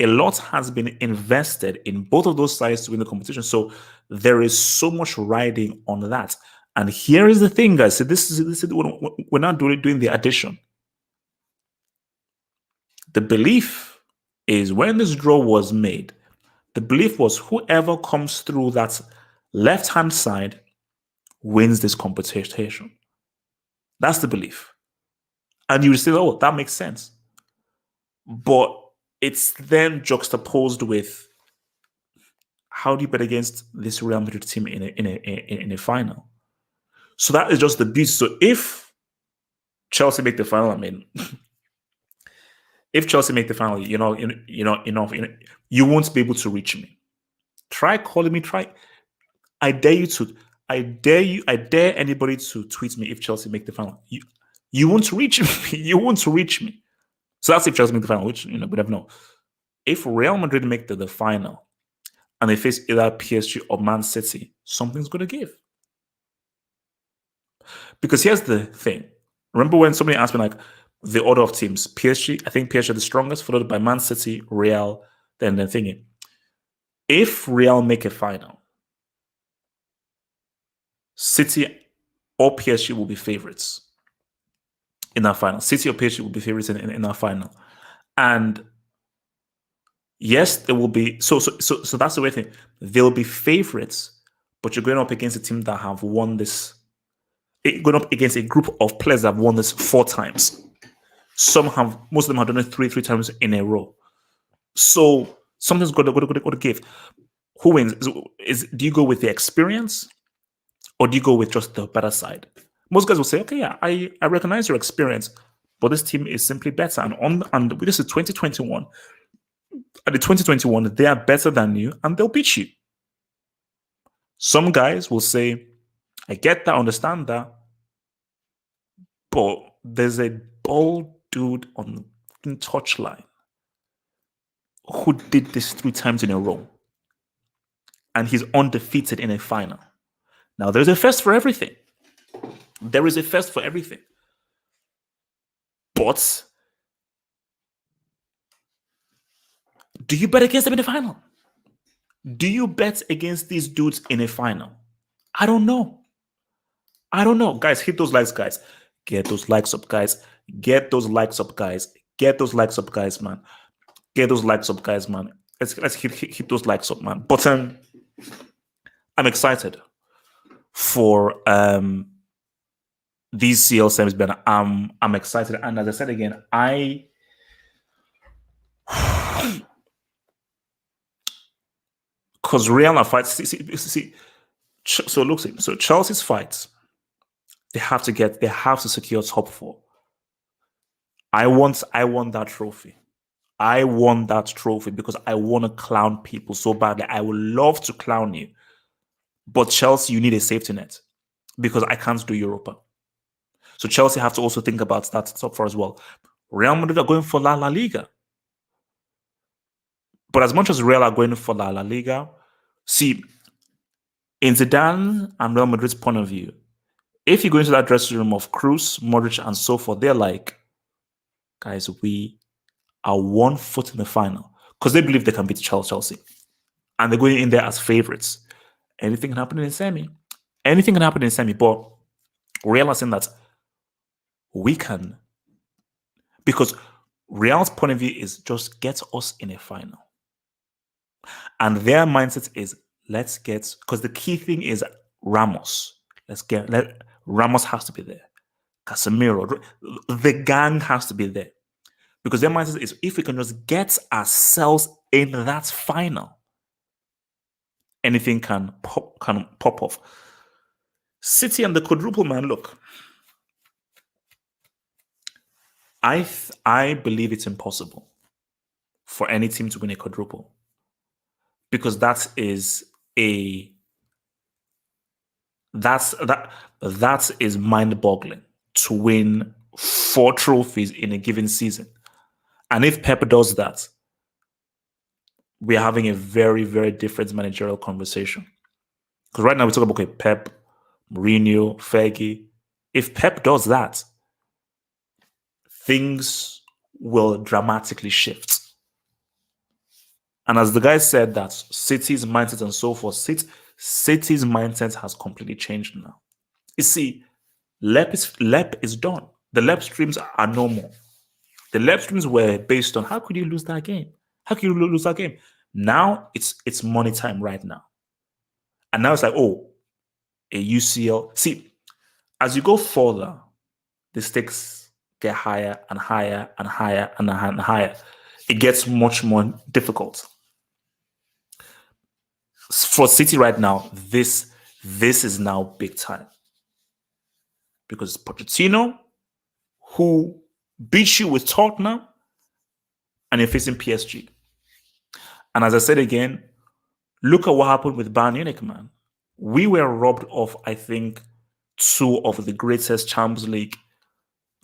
A lot has been invested in both of those sides to win the competition. So there is so much riding on that. And here is the thing, guys. So this is we're not doing the addition. The belief is when this draw was made, the belief was whoever comes through that left-hand side wins this competition. That's the belief. And you would say, oh, that makes sense. But it's then juxtaposed with how do you bet against this Real Madrid team in a final? So that is just the beauty. So if Chelsea make the final, I mean, if Chelsea make the final, you won't be able to reach me. Try calling me. I dare anybody to tweet me if Chelsea make the final. You won't reach me. You won't reach me. So that's if Chelsea make the final, which we never know. If Real Madrid make the final and they face either PSG or Man City, something's going to give. Because here's the thing. Remember when somebody asked me like the order of teams? PSG, I think PSG are the strongest, followed by Man City, Real, then thingy. If Real make a final, City or PSG will be favorites in that final. City or PSG will be favorites in that final. And yes, there will be so that's the way thing. They'll be favorites, but you're going up against a team that have won this. Going up against a group of players that have won this 4 times. Most of them have done it three times in a row. So something's got to give. Who wins? Do you go with the experience, or do you go with just the better side? Most guys will say, okay, yeah, I recognize your experience, but this team is simply better. And this is 2021. At the 2021, they are better than you, and they'll beat you. Some guys will say, I get that, understand that, but there's a bald dude on the touchline who did this 3 times in a row, and he's undefeated in a final. Now, there's a first for everything. There is a first for everything. But do you bet against them in the final? Do you bet against these dudes in a final? I don't know. Guys, hit those likes, guys. Get those likes up, guys. Get those likes up, guys. Get those likes up, guys, man. Get those likes up, guys, man. Let's hit those likes up, man. But I'm excited for these CL semis, Ben. I'm excited, and as I said again, because Real are fights. So Chelsea's fights. They have to secure top 4. I want that trophy. I want that trophy because I want to clown people so badly. I would love to clown you. But Chelsea, you need a safety net because I can't do Europa. So Chelsea have to also think about that top 4 as well. Real Madrid are going for La Liga. But as much as Real are going for La Liga, see, in Zidane and Real Madrid's point of view, if you go into that dressing room of Kroos, Modric, and so forth, they're like, guys, we are 1 foot in the final because they believe they can beat Chelsea. And they're going in there as favorites. Anything can happen in semi. Anything can happen in semi, but realizing that we can, because Real's point of view is just get us in a final. And their mindset is let's get, because the key thing is Ramos. Ramos has to be there. Casemiro, the gang has to be there. Because their mindset is if we can just get ourselves in that final, anything can pop off. City and the quadruple, man, look. I believe it's impossible for any team to win a quadruple. Because that is mind-boggling to win 4 trophies in a given season. And if Pep does that, we're having a very, very different managerial conversation. Because right now we talk about Pep, Mourinho, Fergie. If Pep does that, things will dramatically shift. And as the guy said that City's mindset and so forth, City's mindset has completely changed now. You see, LEP is done. The LEP streams are no more. The LEP streams were based on how could you lose that game? How could you lose that game? Now it's money time right now. And now it's like, oh, a UCL. See, as you go further, the stakes get higher and higher and higher and higher and higher. It gets much more difficult. For City right now, this is now big time. Because Pochettino, who beat you with Tottenham, and you're facing PSG. And as I said again, look at what happened with Bayern Munich, man. We were robbed of, I think, 2 of the greatest Champions League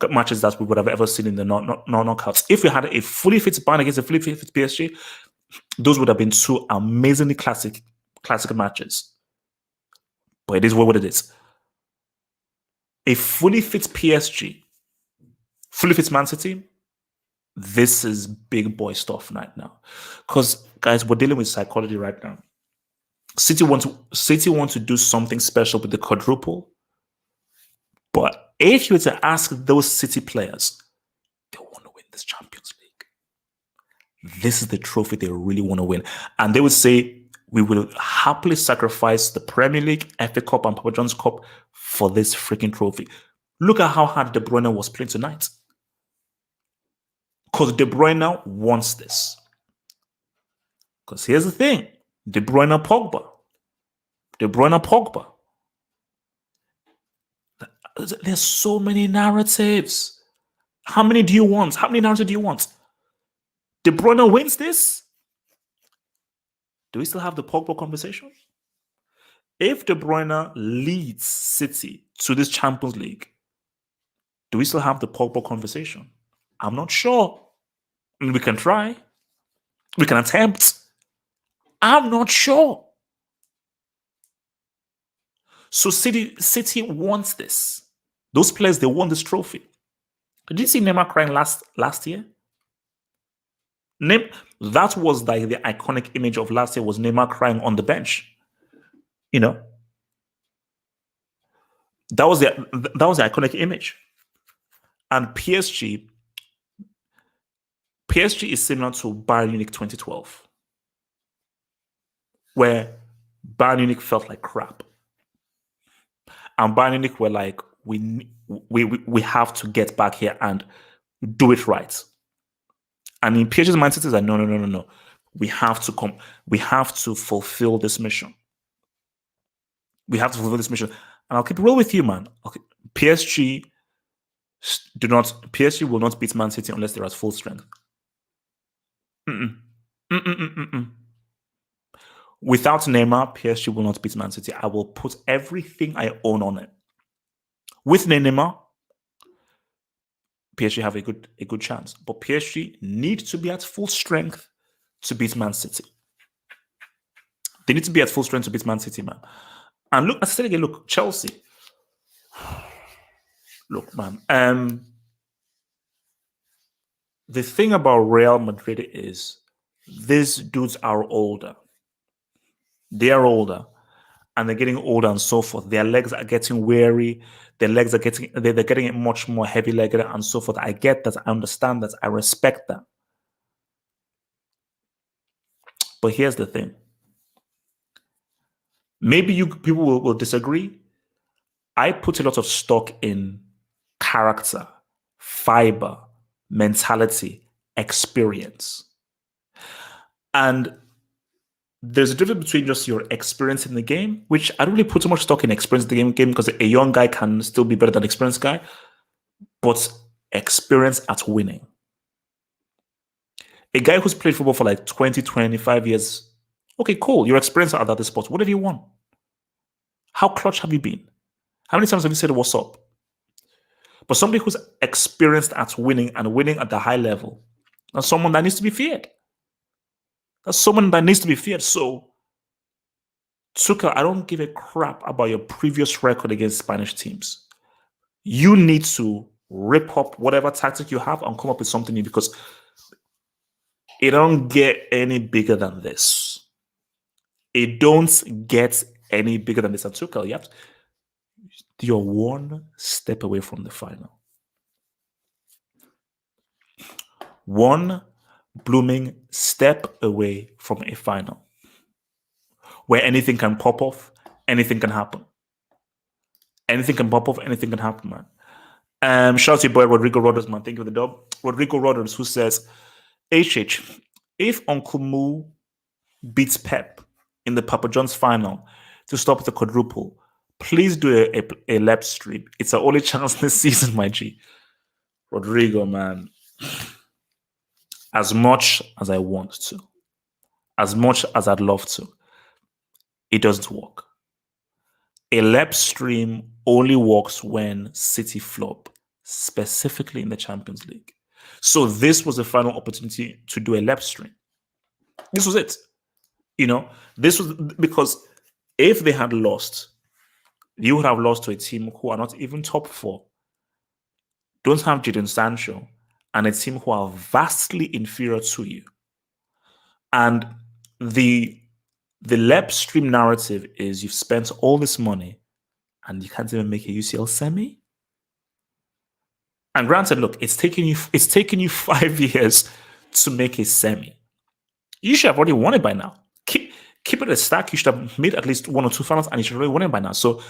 matches that we would have ever seen in the knockouts. If we had a fully fit Bayern against a fully fit PSG, those would have been 2 amazingly classic matches. But it is what it is. A fully fit PSG, fully fit Man City, this is big boy stuff right now. Because, guys, we're dealing with psychology right now. City want to do something special with the quadruple. But if you were to ask those City players, they want to win this Champions League. This is the trophy they really want to win. And they would say, we will happily sacrifice the Premier League, FA Cup, and Papa John's Cup for this freaking trophy. Look at how hard De Bruyne was playing tonight. Because De Bruyne wants this. Because here's the thing. De Bruyne, Pogba. There's so many narratives. How many do you want? How many narratives do you want? De Bruyne wins this? Do we still have the Pogba conversation? If De Bruyne leads City to this Champions League, do we still have the Pogba conversation? I'm not sure. I mean, we can try. We can attempt. I'm not sure. So City wants this. Those players, they want this trophy. Did you see Neymar crying last year? That was like the iconic image of last year was Neymar crying on the bench. You know, that was the iconic image. And PSG is similar to Bayern Munich 2012, where Bayern Munich felt like crap, and Bayern Munich were like, we have to get back here and do it right. And in PSG's mindset is like, no. We have to fulfill this mission. We have to fulfill this mission. And I'll keep it real with you, man. Okay. PSG will not beat Man City unless they're at full strength. Without Neymar, PSG will not beat Man City. I will put everything I own on it. With Neymar, PSG have a good chance. But PSG need to be at full strength to beat Man City. They need to be at full strength to beat Man City, man. And look, I said again, look, Chelsea. Look, man. The thing about Real Madrid is these dudes are older. They are older and they're getting older and so forth. Their legs are getting weary. Their legs are they're getting much more heavy-legged and so forth. I get that. I understand that. I respect that. But here's the thing. Maybe people will disagree. I put a lot of stock in character, fiber, mentality, experience. And there's a difference between just your experience in the game, which I don't really put too much stock in experience in the game because a young guy can still be better than an experienced guy, but experience at winning. A guy who's played football for like 20, 25 years, okay, cool, you're experienced at that sport. What have you won? How clutch have you been? How many times have you said what's up? But somebody who's experienced at winning and winning at the high level, that's someone that needs to be feared. That's someone that needs to be feared. So, Tuchel, I don't give a crap about your previous record against Spanish teams. You need to rip up whatever tactic you have and come up with something new because it don't get any bigger than this. It don't get any bigger than this. And Tuchel, you're one step away from the final. One blooming step away from a final where anything can pop off, anything can happen. Anything can pop off, anything can happen, man. Shout out to your boy Rodrigo Rodgers, man. Thank you for the dub. Rodrigo Rodgers, who says, HH, if Uncle Moo beats Pep in the Papa John's final to stop the quadruple, please do a lap stream. It's our only chance this season, my G. Rodrigo, man. As much as I want to, as much as I'd love to, it doesn't work. A lap stream only works when City flop, specifically in the Champions League. So this was the final opportunity to do a lap stream. This was it. This was because if they had lost, you would have lost to a team who are not even top 4, don't have Jadon Sancho, and a team who are vastly inferior to you. And the lap stream narrative is you've spent all this money and you can't even make a UCL semi. And granted, look, it's taken you 5 years to make a semi. You should have already won it by now. Keep it a stack. You should have made at least 1 or 2 finals and you should have already won it by now. So,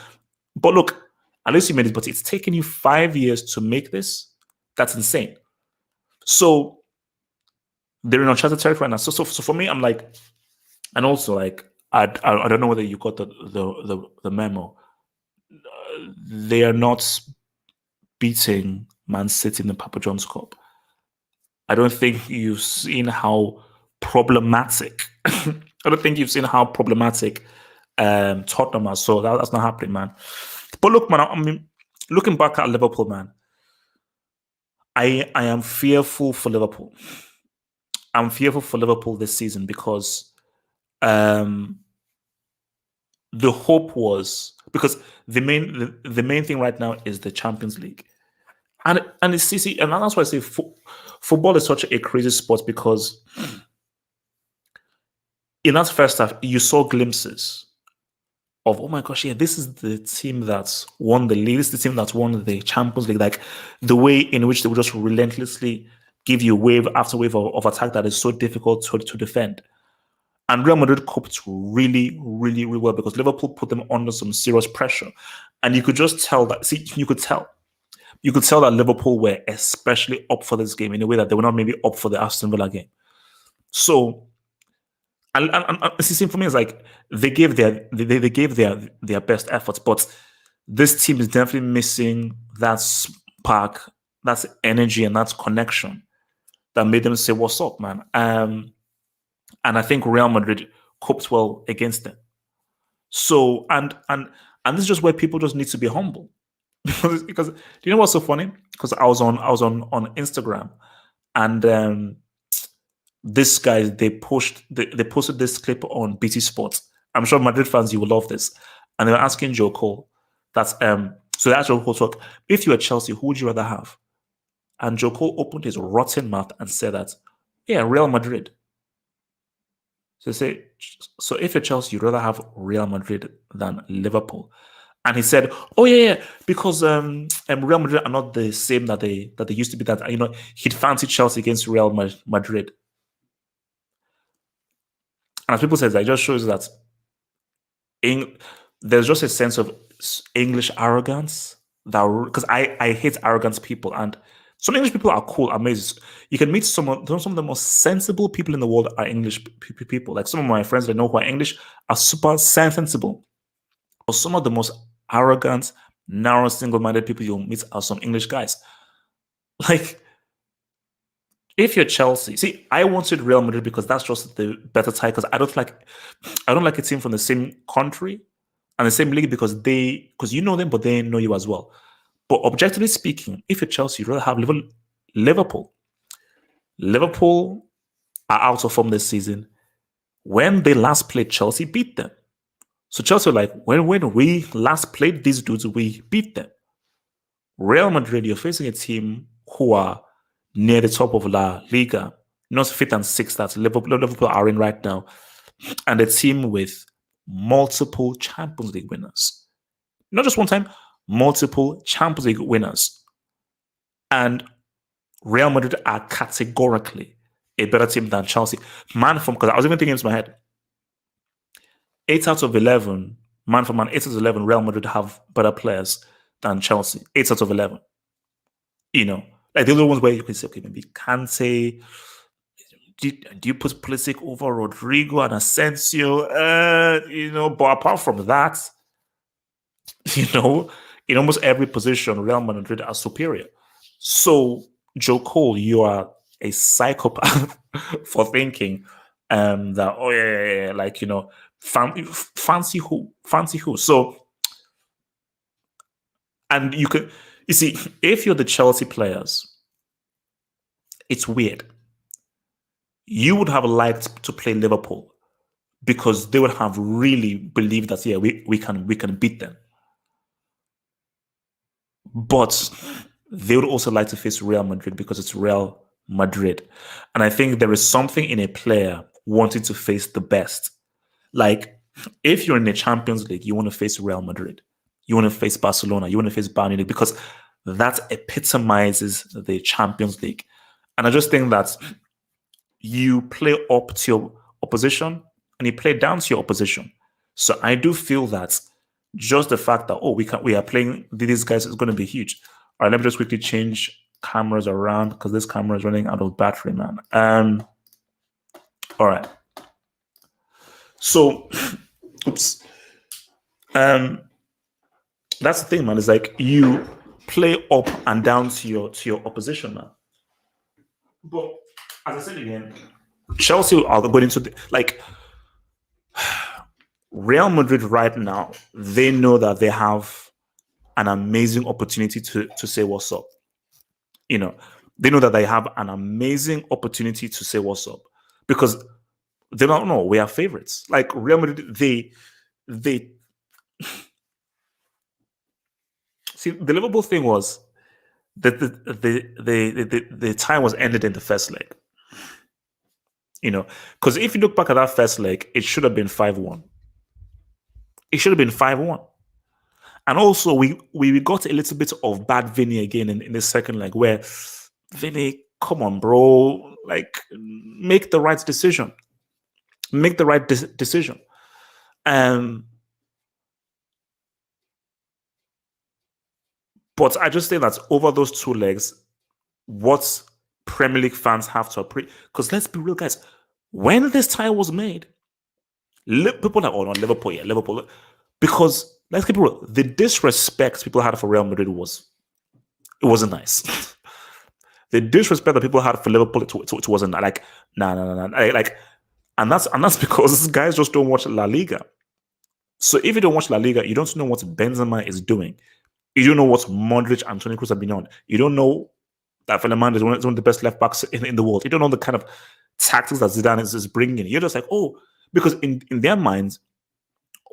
but look, at least you made it, but it's taken you 5 years to make this. That's insane. So they're in uncharted territory right now. So for me, I'm like, and also like, I don't know whether you got the memo. They are not beating Man City in the Papa John's Cup. I don't think you've seen how problematic. I don't think you've seen how problematic Tottenham are. So that's not happening, man. But look, man, I mean, looking back at Liverpool, man, I am fearful for Liverpool. I'm fearful for Liverpool this season because the hope was because the main thing right now is the Champions League, and it's CC, and that's why I say football is such a crazy sport because in that first half you saw glimpses of, oh my gosh, yeah, this is the team that's won the league. This is the team that's won the Champions League. Like the way in which they will just relentlessly give you wave after wave of attack that is so difficult to defend. And Real Madrid coped really, really, really well because Liverpool put them under some serious pressure. And you could just tell that, you could tell that Liverpool were especially up for this game in a way that they were not maybe up for the Aston Villa game. So, and see, for me, it's like they gave their best efforts, but this team is definitely missing that spark, that energy, and that connection that made them say, "What's up, man?" And I think Real Madrid coped well against them. So, and this is just where people just need to be humble, because do you know what's so funny? Because I was on Instagram, and this guy they posted this clip on BT Sports. I'm sure Madrid fans, you will love this. And they were asking Joe Cole, so the actual Cole talk, if you were Chelsea, who would you rather have? And Joe Cole opened his rotten mouth and said that, yeah, Real Madrid. So if you're Chelsea, you'd rather have Real Madrid than Liverpool. And he said, "Oh yeah, because Real Madrid are not the same that they used to be. That he'd fancy Chelsea against Real Madrid." And as people said, that just shows that there's just a sense of English arrogance that, because I hate arrogant people, and some English people are cool, amazing. You can meet some of the most sensible people in the world are English people. Like some of my friends that know who are English are super sensible. But some of the most arrogant, narrow, single-minded people you'll meet are some English guys. Like, if you're Chelsea, see, I wanted Real Madrid because that's just the better tie. Because I don't like a team from the same country and the same league because you know them, but they know you as well. But objectively speaking, if you're Chelsea, you'd rather have Liverpool. Liverpool are out of form this season. When they last played Chelsea, beat them. So Chelsea were like, when we last played these dudes, we beat them. Real Madrid, you're facing a team who are near the top of La Liga, not fifth and sixth that Liverpool are in right now, and a team with multiple Champions League winners. Not just one time, multiple Champions League winners. And Real Madrid are categorically a better team than Chelsea. Because I was even thinking in my head, 8 out of 11, 8 out of 11, Real Madrid have better players than Chelsea. 8 out of 11. Like the other ones where you can say, okay, maybe Kante. Do you put Pulisic over Rodrigo and Asensio? But apart from that, in almost every position, Real Madrid are superior. So, Joe Cole, you are a psychopath for thinking that, fancy who. So, and you see, if you're the Chelsea players, it's weird. You would have liked to play Liverpool because they would have really believed that, yeah, we can beat them. But they would also like to face Real Madrid because it's Real Madrid. And I think there is something in a player wanting to face the best. Like, if you're in the Champions League, you want to face Real Madrid. You want to face Barcelona. You want to face Bayern because that epitomizes the Champions League. And I just think that you play up to your opposition and you play down to your opposition. So I do feel that just the fact that, we are playing these guys is going to be huge. All right, let me just quickly change cameras around because this camera is running out of battery, man. All right. So, oops. That's the thing, man. It's like you play up and down to your opposition, man. But as I said again, Chelsea are going into Real Madrid right now. They know that they have an amazing opportunity to say what's up. They know that they have an amazing opportunity to say what's up because they don't know we are favorites. Like Real Madrid, they see the Liverpool thing was that the time was ended in the first leg. Because if you look back at that first leg, it should have been 5-1. It should have been 5-1. And also, we got a little bit of bad Vinny again in the second leg, where Vinny, come on, bro, like make the right decision. Make the right decision. But I just think that over those 2 legs, what Premier League fans have to appreciate, because let's be real, guys, when this tie was made, people are like, oh no, Liverpool, yeah, Liverpool. Because let's keep it real, the disrespect people had for Real Madrid wasn't nice. The disrespect that people had for Liverpool, it wasn't like, nah. Like, and that's because guys just don't watch La Liga. So if you don't watch La Liga, you don't know what Benzema is doing. You don't know what Modric and Toni Kroos have been on. You don't know that Fabinho is one of the best left backs in the world. You don't know the kind of tactics that Zidane is bringing. You're just like, because in their minds,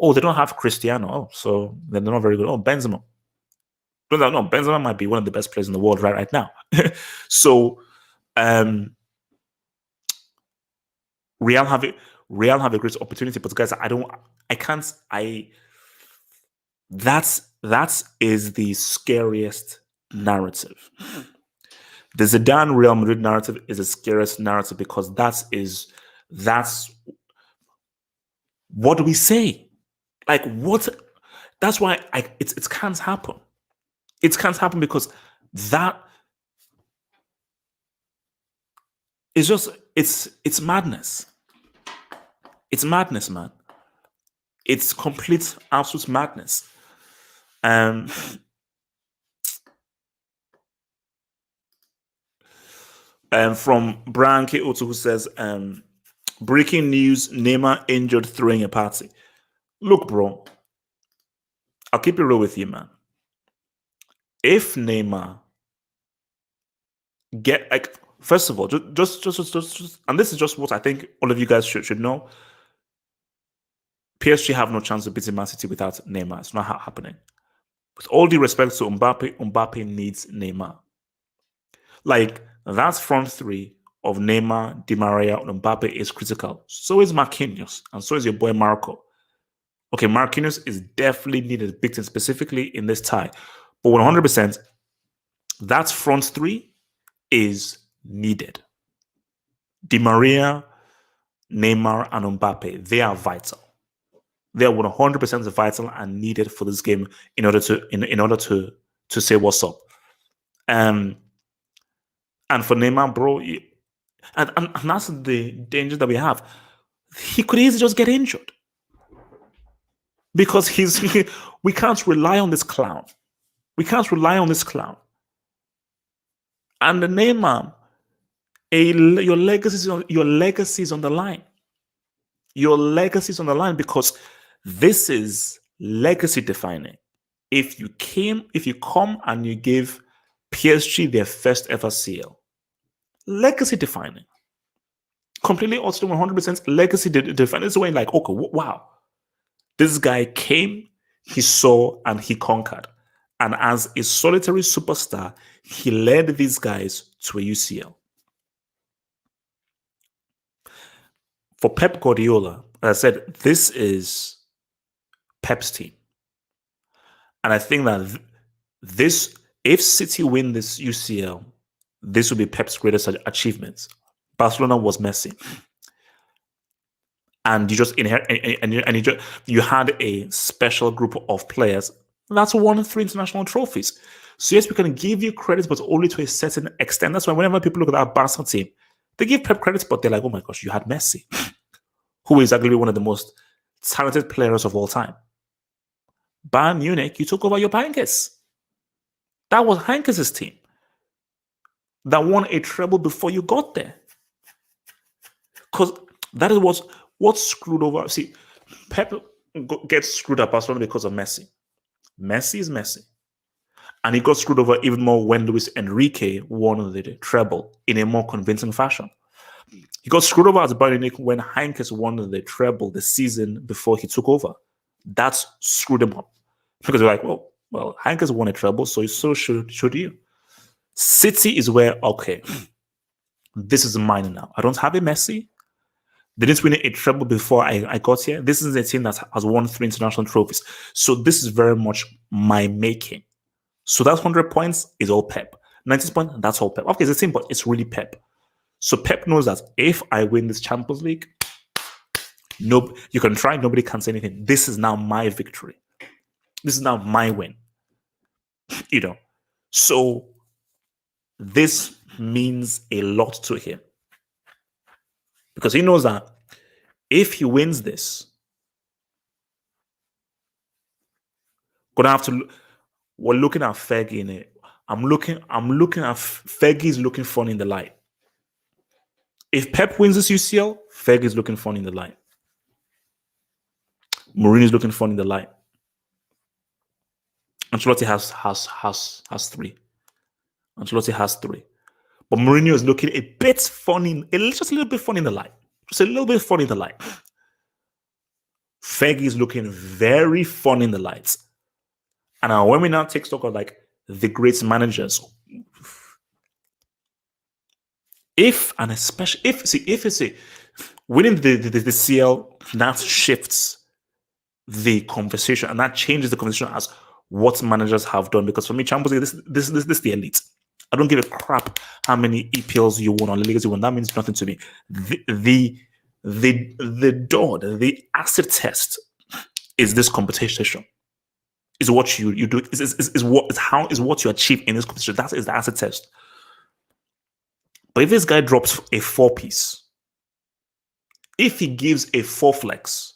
they don't have Cristiano. So they're not very good. Benzema. No, Benzema might be one of the best players in the world right now. So, Real have a great opportunity, but guys, that is the scariest narrative. The Zidane Real Madrid narrative is the scariest narrative because that's what do we say? Like what? That's why it can't happen. It can't happen because that is just it's madness. It's madness, man. It's complete, absolute madness. From Brian K. Otto, who says, breaking news, Neymar injured throwing a party. Look, bro, I'll keep it real with you, man. If Neymar first of all, just, and this is just what I think all of you guys should know. PSG have no chance of beating Man City without Neymar. It's not happening. With all due respect to Mbappe needs Neymar. Like, that front three of Neymar, Di Maria, and Mbappe is critical. So is Marquinhos, and so is your boy Marco. Okay, Marquinhos is definitely needed big time, specifically in this tie. But 100%, that front three is needed. Di Maria, Neymar, and Mbappe, they are vital. They are 100% vital and needed for this game in order to say what's up. And for Neymar, bro, and that's the danger that we have. He could easily just get injured because we can't rely on this clown. We can't rely on this clown. And the Neymar, your legacy is on the line. Your legacy is on the line because this is legacy defining. If you come and you give PSG their first ever CL, legacy defining, completely also 100% legacy defining. It's way like, okay, wow, this guy came, he saw, and he conquered. And as a solitary superstar, he led these guys to a UCL. For Pep Guardiola, as I said, this is Pep's team. And I think that if City win this UCL, this will be Pep's greatest achievement. Barcelona was Messi. And you just you had a special group of players that's won 3 international trophies. So yes, we can give you credit, but only to a certain extent. That's why whenever people look at that Barca team, they give Pep credit, but they're like, oh my gosh, you had Messi, who is arguably one of the most talented players of all time. Bayern Munich, you took over your Heinkes. That was Heinkes' team that won a treble before you got there. Because that is what screwed over. See, Pep gets screwed at Barcelona because of Messi. Messi is Messi. And he got screwed over even more when Luis Enrique won the treble in a more convincing fashion. He got screwed over at Bayern Munich when Heinkes won the treble the season before he took over. That's screwed him up. Because they're like, well, Heinkes won a treble, so should you. City is where, okay, this is mine now. I don't have a Messi. They didn't win a treble before I got here. This is a team that has won 3 international trophies. So this is very much my making. So that 100 points is all Pep. 90 points, that's all Pep. Okay, it's the same, but it's really Pep. So Pep knows that if I win this Champions League, you can try, nobody can say anything. This is now my victory. This is now my win. So this means a lot to him. Because he knows that if he wins this, we're looking at Fergie in it. I'm looking at Fergie's looking funny in the light. If Pep wins this UCL, Fergie's looking funny in the light. Mourinho's looking funny in the light. Ancelotti has 3. Ancelotti has 3. But Mourinho is looking a bit funny, just a little bit funny in the light. Just a little bit funny in the light. Fergie is looking very funny in the lights. And when we now take stock of like the great managers. If and especially if it's a winning the CL, that shifts the conversation and that changes the conversation as what managers have done. Because for me, Champions League, this is the elite. I don't give a crap how many EPLs you won or Ligas you won. That means nothing to me. The acid test is this competition. Is what you do. Is what you achieve in this competition. That is the acid test. But if this guy drops a 4-piece, if he gives a 4-flex,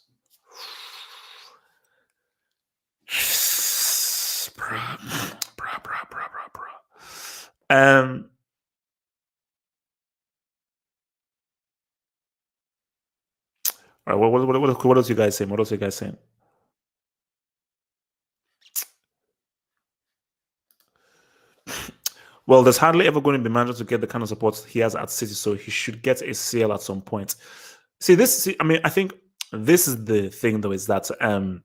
all right, what else you guys saying? What else you guys saying? Well, there's hardly ever going to be manager to get the kind of support he has at City, so he should get a CL at some point. I mean, I think this is the thing, though, is that and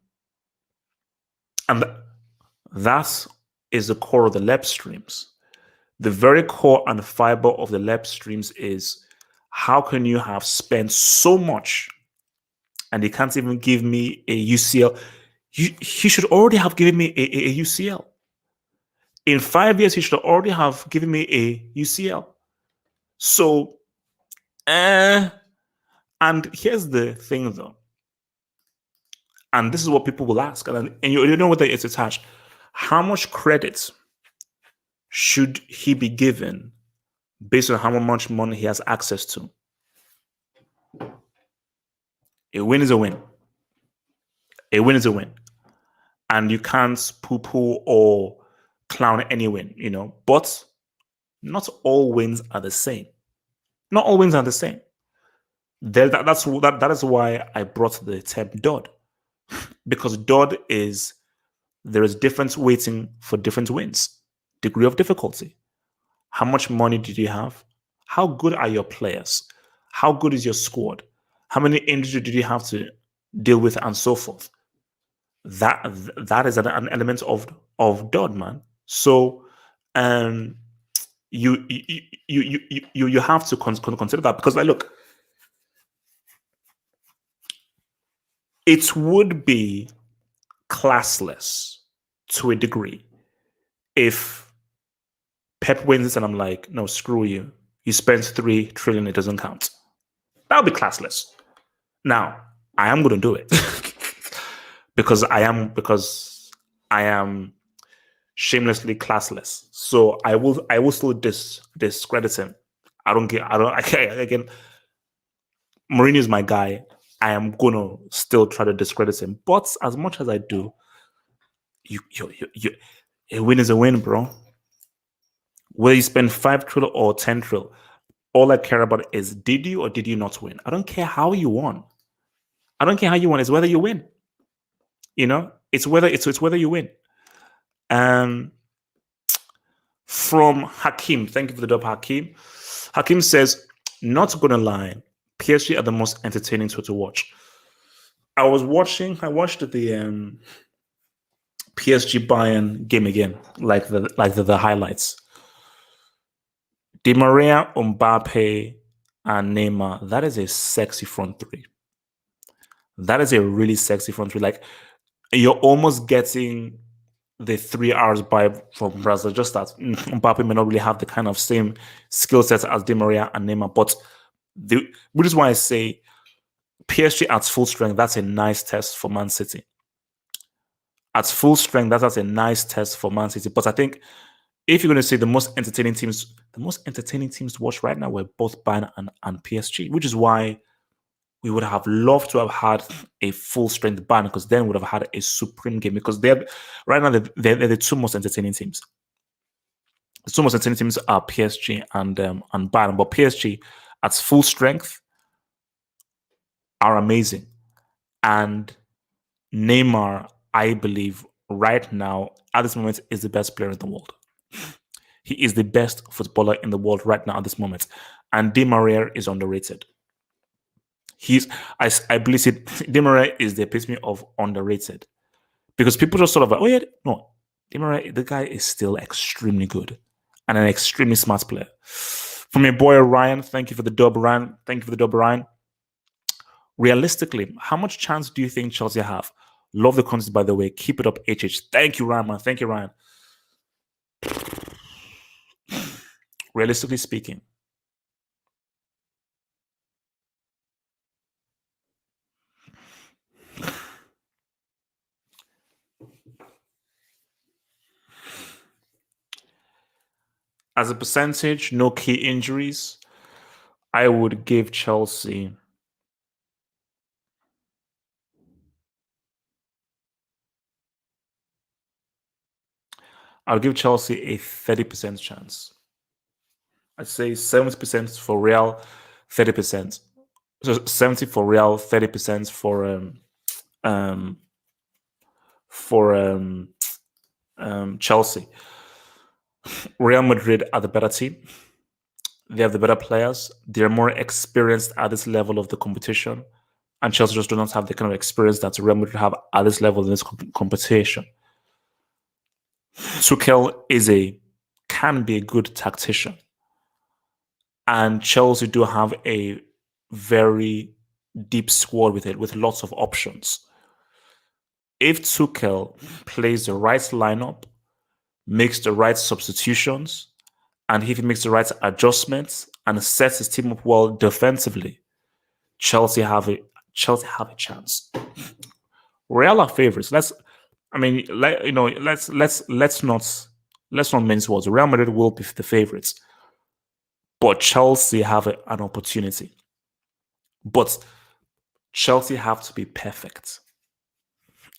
that is the core of the LEP streams. The very core and fiber of the LEP streams is how can you have spent so much and he can't even give me a UCL? He should already have given me a UCL. In 5 years, he should already have given me a UCL. So, and here's the thing, though. And this is what people will ask. And you know whether it's attached. How much credit should he be given based on how much money he has access to? A win is a win. A win is a win. And you can't poo-poo or clown any win, But not all wins are the same. Not all wins are the same. That is why I brought the term DOD. Because DOD is there is different weighting for different wins. Degree of difficulty. How much money did you have? How good are your players? How good is your squad? How many injuries did you have to deal with, and so forth? That is an element of DOD, man. So, you have to consider that, because, look, it would be classless to a degree if Pep wins and I'm like, no, screw you. You spent 3 trillion, it doesn't count. That would be classless. Now, I am going to do it because I am shamelessly classless. So I will still discredit him. Again, Mourinho is my guy. I am gonna still try to discredit him. But as much as I do, a win is a win, bro. Whether you spend 5 trillion or 10 trillion, all I care about is did you or did you not win? I don't care how you won. I don't care how you won. It's whether you win. It's whether you win. From Hakim, thank you for the dub, Hakim. Hakim says, not gonna lie, PSG are the most entertaining to watch. I watched the PSG Bayern game again, like the highlights. Di Maria, Mbappe, and Neymar. That is a sexy front three. That is a really sexy front three. Like, you're almost getting the 3 hours vibe from Brazil. Just that Mbappe may not really have the kind of same skill set as Di Maria and Neymar, but which is why I say PSG at full strength, that's a nice test for Man City. At full strength, that's a nice test for Man City. But I think if you're going to say the most entertaining teams to watch right now were both Bayern and PSG, which is why we would have loved to have had a full strength Bayern, because then we would have had a supreme game, because they're the two most entertaining teams. The two most entertaining teams are PSG and Bayern, but PSG at full strength are amazing. And Neymar, I believe, right now, at this moment, is the best player in the world. He is the best footballer in the world right now at this moment. And Di Maria is underrated. I believe Di Maria is the epitome of underrated. Because people just sort of like, oh yeah, no. Neymar, the guy is still extremely good and an extremely smart player. From your boy Ryan, thank you for the dub, Ryan. Thank you for the dub, Ryan. Realistically, how much chance do you think Chelsea have? Love the content, by the way. Keep it up, HH. Thank you, Ryan, man. Thank you, Ryan. Realistically speaking, as a percentage, no key injuries, I would give Chelsea. I'll give Chelsea a 30% chance. I'd say 70% for Real, 30%. So 70 for Real, 30% um for Chelsea. Real Madrid are the better team. They have the better players. They're more experienced at this level of the competition. And Chelsea just do not have the kind of experience that Real Madrid have at this level in this competition. Tuchel can be a good tactician. And Chelsea do have a very deep squad with lots of options. If Tuchel plays the right lineup, makes the right substitutions, and if he makes the right adjustments and sets his team up well defensively, Chelsea have a chance. Real are favorites. Let's not mince words. Real Madrid will be the favorites, but Chelsea have an opportunity. But Chelsea have to be perfect.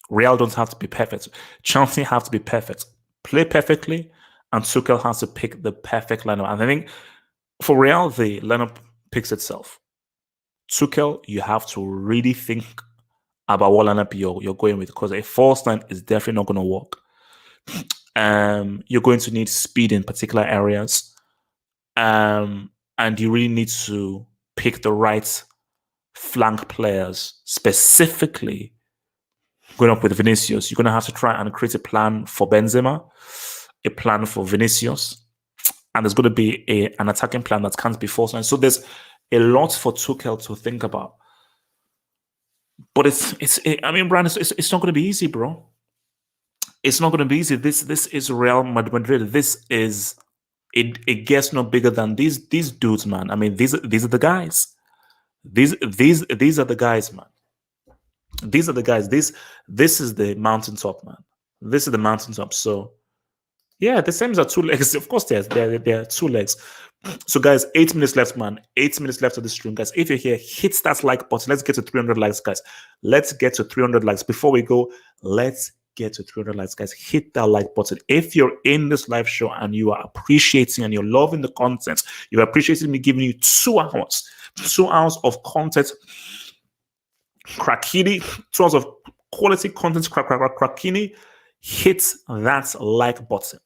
Real don't have to be perfect. Chelsea have to be perfect. Play perfectly, and Tuchel has to pick the perfect lineup. And I think for Real, the lineup picks itself. Tuchel, you have to really think about what lineup you're going with, because a false line is definitely not going to work. You're going to need speed in particular areas, and you really need to pick the right flank players, specifically going up with Vinicius. You're going to have to try and create a plan for Benzema, a plan for Vinicius, and there's going to be an attacking plan that can't be false line. So there's a lot for Tuchel to think about. But Brian, it's not going to be easy, bro. It's not going to be easy. This is Real Madrid. This is it gets no bigger than these dudes, man. I mean, these are the guys. These are the guys, man. These are the guys. This is the mountaintop, man. This is the mountaintop. So yeah, the same as 2 legs. Of course, there are 2 legs. So guys, 8 minutes left, man. 8 minutes left of the stream, guys. If you're here, hit that like button. Let's get to 300 likes, guys. Let's get to 300 likes. Before we go, let's get to 300 likes, guys. Hit that like button. If you're in this live show and you are appreciating and you're loving the content, you're appreciating me giving you 2 hours, 2 hours of content, crackini, 2 hours of quality content, crackini, hit that like button.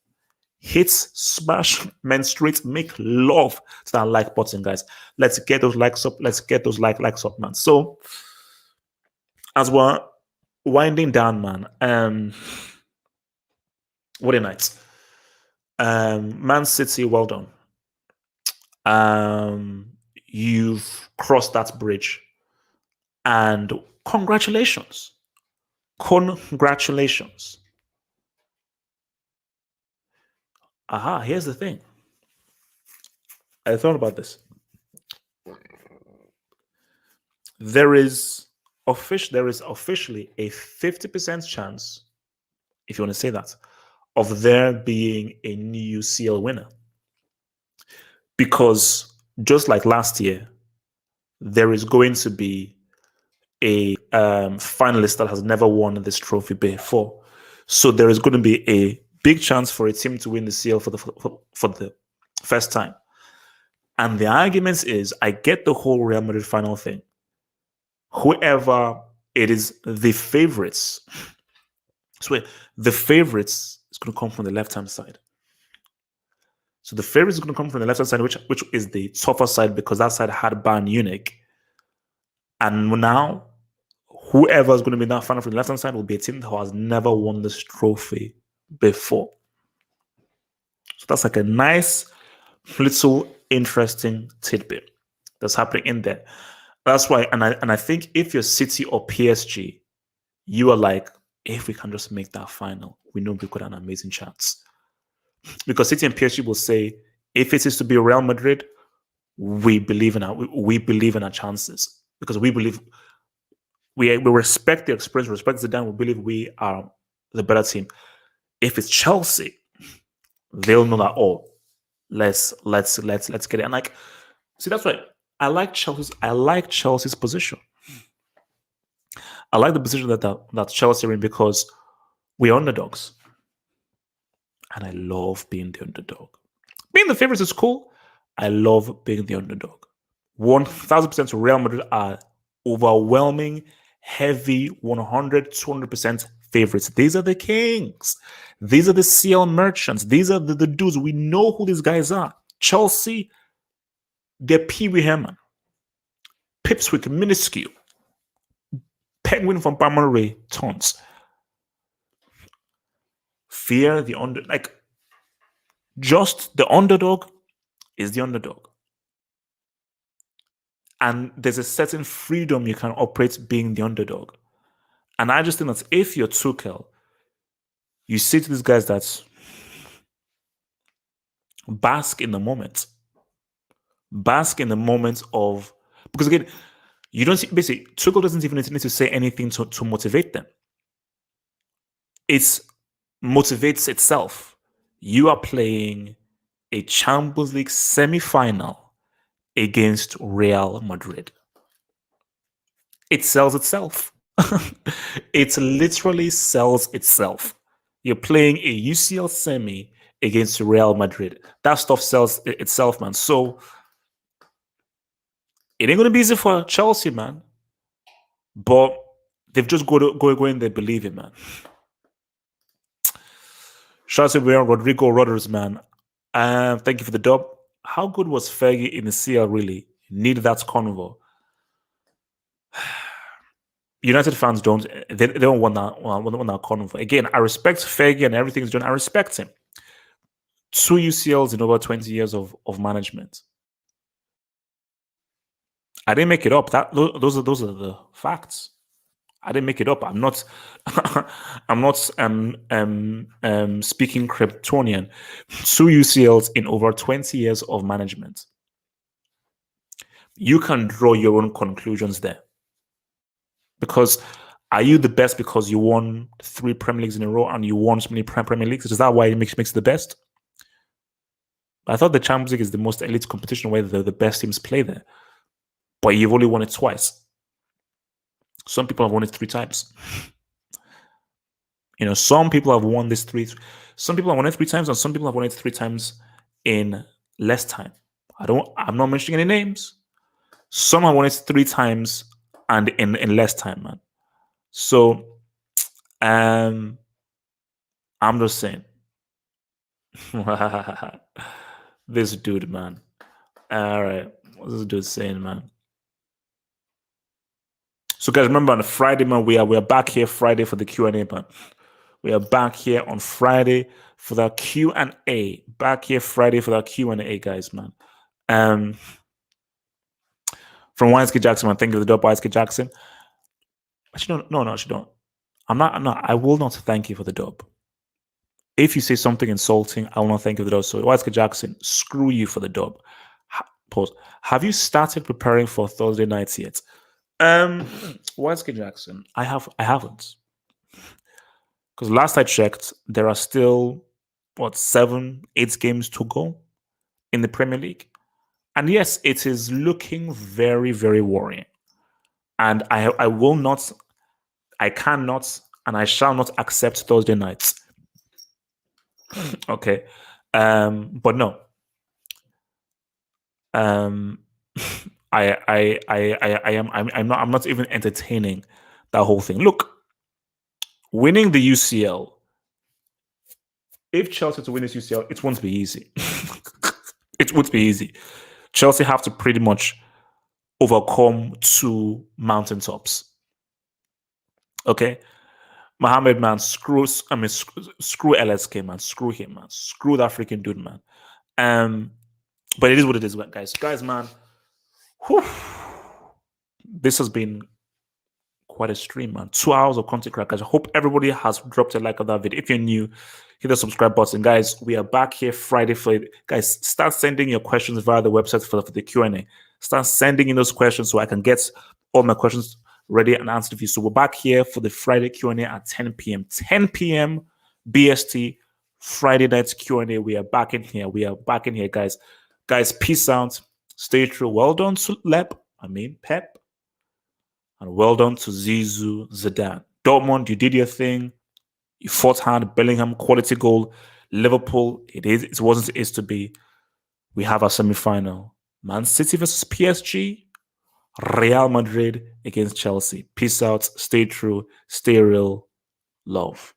Hit, smash, menstruate, make love to that like button, guys. Let's get those likes up. Let's get those likes up, man. So, as we're winding down, man, what a night. Man City, well done. You've crossed that bridge, and congratulations. Congratulations. Aha, here's the thing. I thought about this. There is officially a 50% chance, if you want to say that, of there being a new UCL winner. Because just like last year, there is going to be a finalist that has never won this trophy before. So there is going to be a big chance for a team to win the CL for the first time. And the argument is, I get the whole Real Madrid final thing. Whoever it is, the favorites. So the favorites is going to come from the left-hand side. So the favorites is going to come from the left-hand side, which is the tougher side, because that side had Bayern Munich. And now, whoever is going to be that final from the left-hand side will be a team that has never won this trophy before. So that's like a nice little interesting tidbit that's happening in there. That's why, and I think if you're City or PSG, you are like, if we can just make that final, we know we've got an amazing chance. Because City and PSG will say, if it is to be Real Madrid, we believe in our chances, because we believe we respect the experience, respect Zidane. We believe we are the better team. If it's Chelsea, they'll know that. Oh, let's get it. And like, see, that's why I like Chelsea's position. I like the position that Chelsea are in, because we're underdogs, and I love being the underdog. Being the favorites is cool. I love being the underdog. 1,000% Real Madrid are overwhelming, heavy, 100, 200% favorites. These are the kings. These are the CL merchants. These are the dudes. We know who these guys are. Chelsea, they're Pee Wee Herman, Pipswick, minuscule, Penguin from Palmyra, tons. Fear the just the underdog is the underdog. And there's a certain freedom you can operate being the underdog. And I just think that if you're Tuchel, you say to these guys that bask in the moment. Bask in the moment of, because again, you don't see, basically, Tuchel doesn't even need to say anything to motivate them. It motivates itself. You are playing a Champions League semi-final against Real Madrid. It sells itself. It literally sells itself. You're playing a UCL semi against Real Madrid. That stuff sells itself, man. So it ain't gonna be easy for Chelsea, man. But they've just got to go in there, believe it, man. Shout out to Rodrigo Rodgers, man. Thank you for the dub. How good was Fergie in the CL, really? Need that convo. United fans don't want that convo. Again, I respect Fergie and everything he's doing. I respect him. 2 UCLs in over 20 years of management. I didn't make it up. Those are the facts. I didn't make it up. I'm not speaking Kryptonian. 2 UCLs in over 20 years of management. You can draw your own conclusions there. Because are you the best because you won 3 Premier Leagues in a row and you won so many Premier Leagues? Is that why it makes it the best? I thought the Champions League is the most elite competition where the best teams play there. But you've only won it twice. Some people have won it 3 times. You know, some people have won this 3. Some people have won it 3 times, and some people have won it 3 times in less time. I'm not mentioning any names. Some have won it 3 times and in less time, man. So, I'm just saying. This dude, man. All right, what's this dude saying, man? So, guys, remember on Friday, man, we are back here Friday for the Q&A, man. We are back here on Friday for the Q&A. Back here Friday for the Q&A, guys, man. From Winsky Jackson, man. Thank you for the dub, Winsky Jackson. Actually, no, actually don't. I will not thank you for the dub. If you say something insulting, I will not thank you for the dub. So, Winsky Jackson, screw you for the dub. Pause. Have you started preparing for Thursday nights yet? Winsky Jackson, I haven't. Because last I checked, there are still 7, 8 games to go in the Premier League. And yes, it is looking very, very worrying. And I will not, I cannot, and I shall not accept Thursday nights. Okay. But no. I'm not even entertaining that whole thing. Look, winning the UCL, if Chelsea to win this UCL, it won't be easy. It won't be easy. Chelsea have to pretty much overcome 2 mountaintops. Okay? Mohammed, man, screw LSK, man. Screw him, man. Screw that freaking dude, man. But it is what it is, guys. Guys, man, whew, this has been quite a stream, man. 2 hours of content crackers. I hope everybody has dropped a like on that video. If you're new, hit the subscribe button. Guys, we are back here Friday for it. Guys, start sending your questions via the website for the Q&A. Start sending in those questions so I can get all my questions ready and answered for you. So we're back here for the Friday Q&A at 10 p.m. 10 p.m. BST, Friday night Q&A. We are back in here. We are back in here, guys. Guys, peace out. Stay true. Well done to Pep. And well done to Zidane. Dortmund, you did your thing. You fought hard. Bellingham, quality goal. Liverpool, it wasn't it is to be. We have our semi-final. Man City versus PSG. Real Madrid against Chelsea. Peace out. Stay true. Stay real. Love.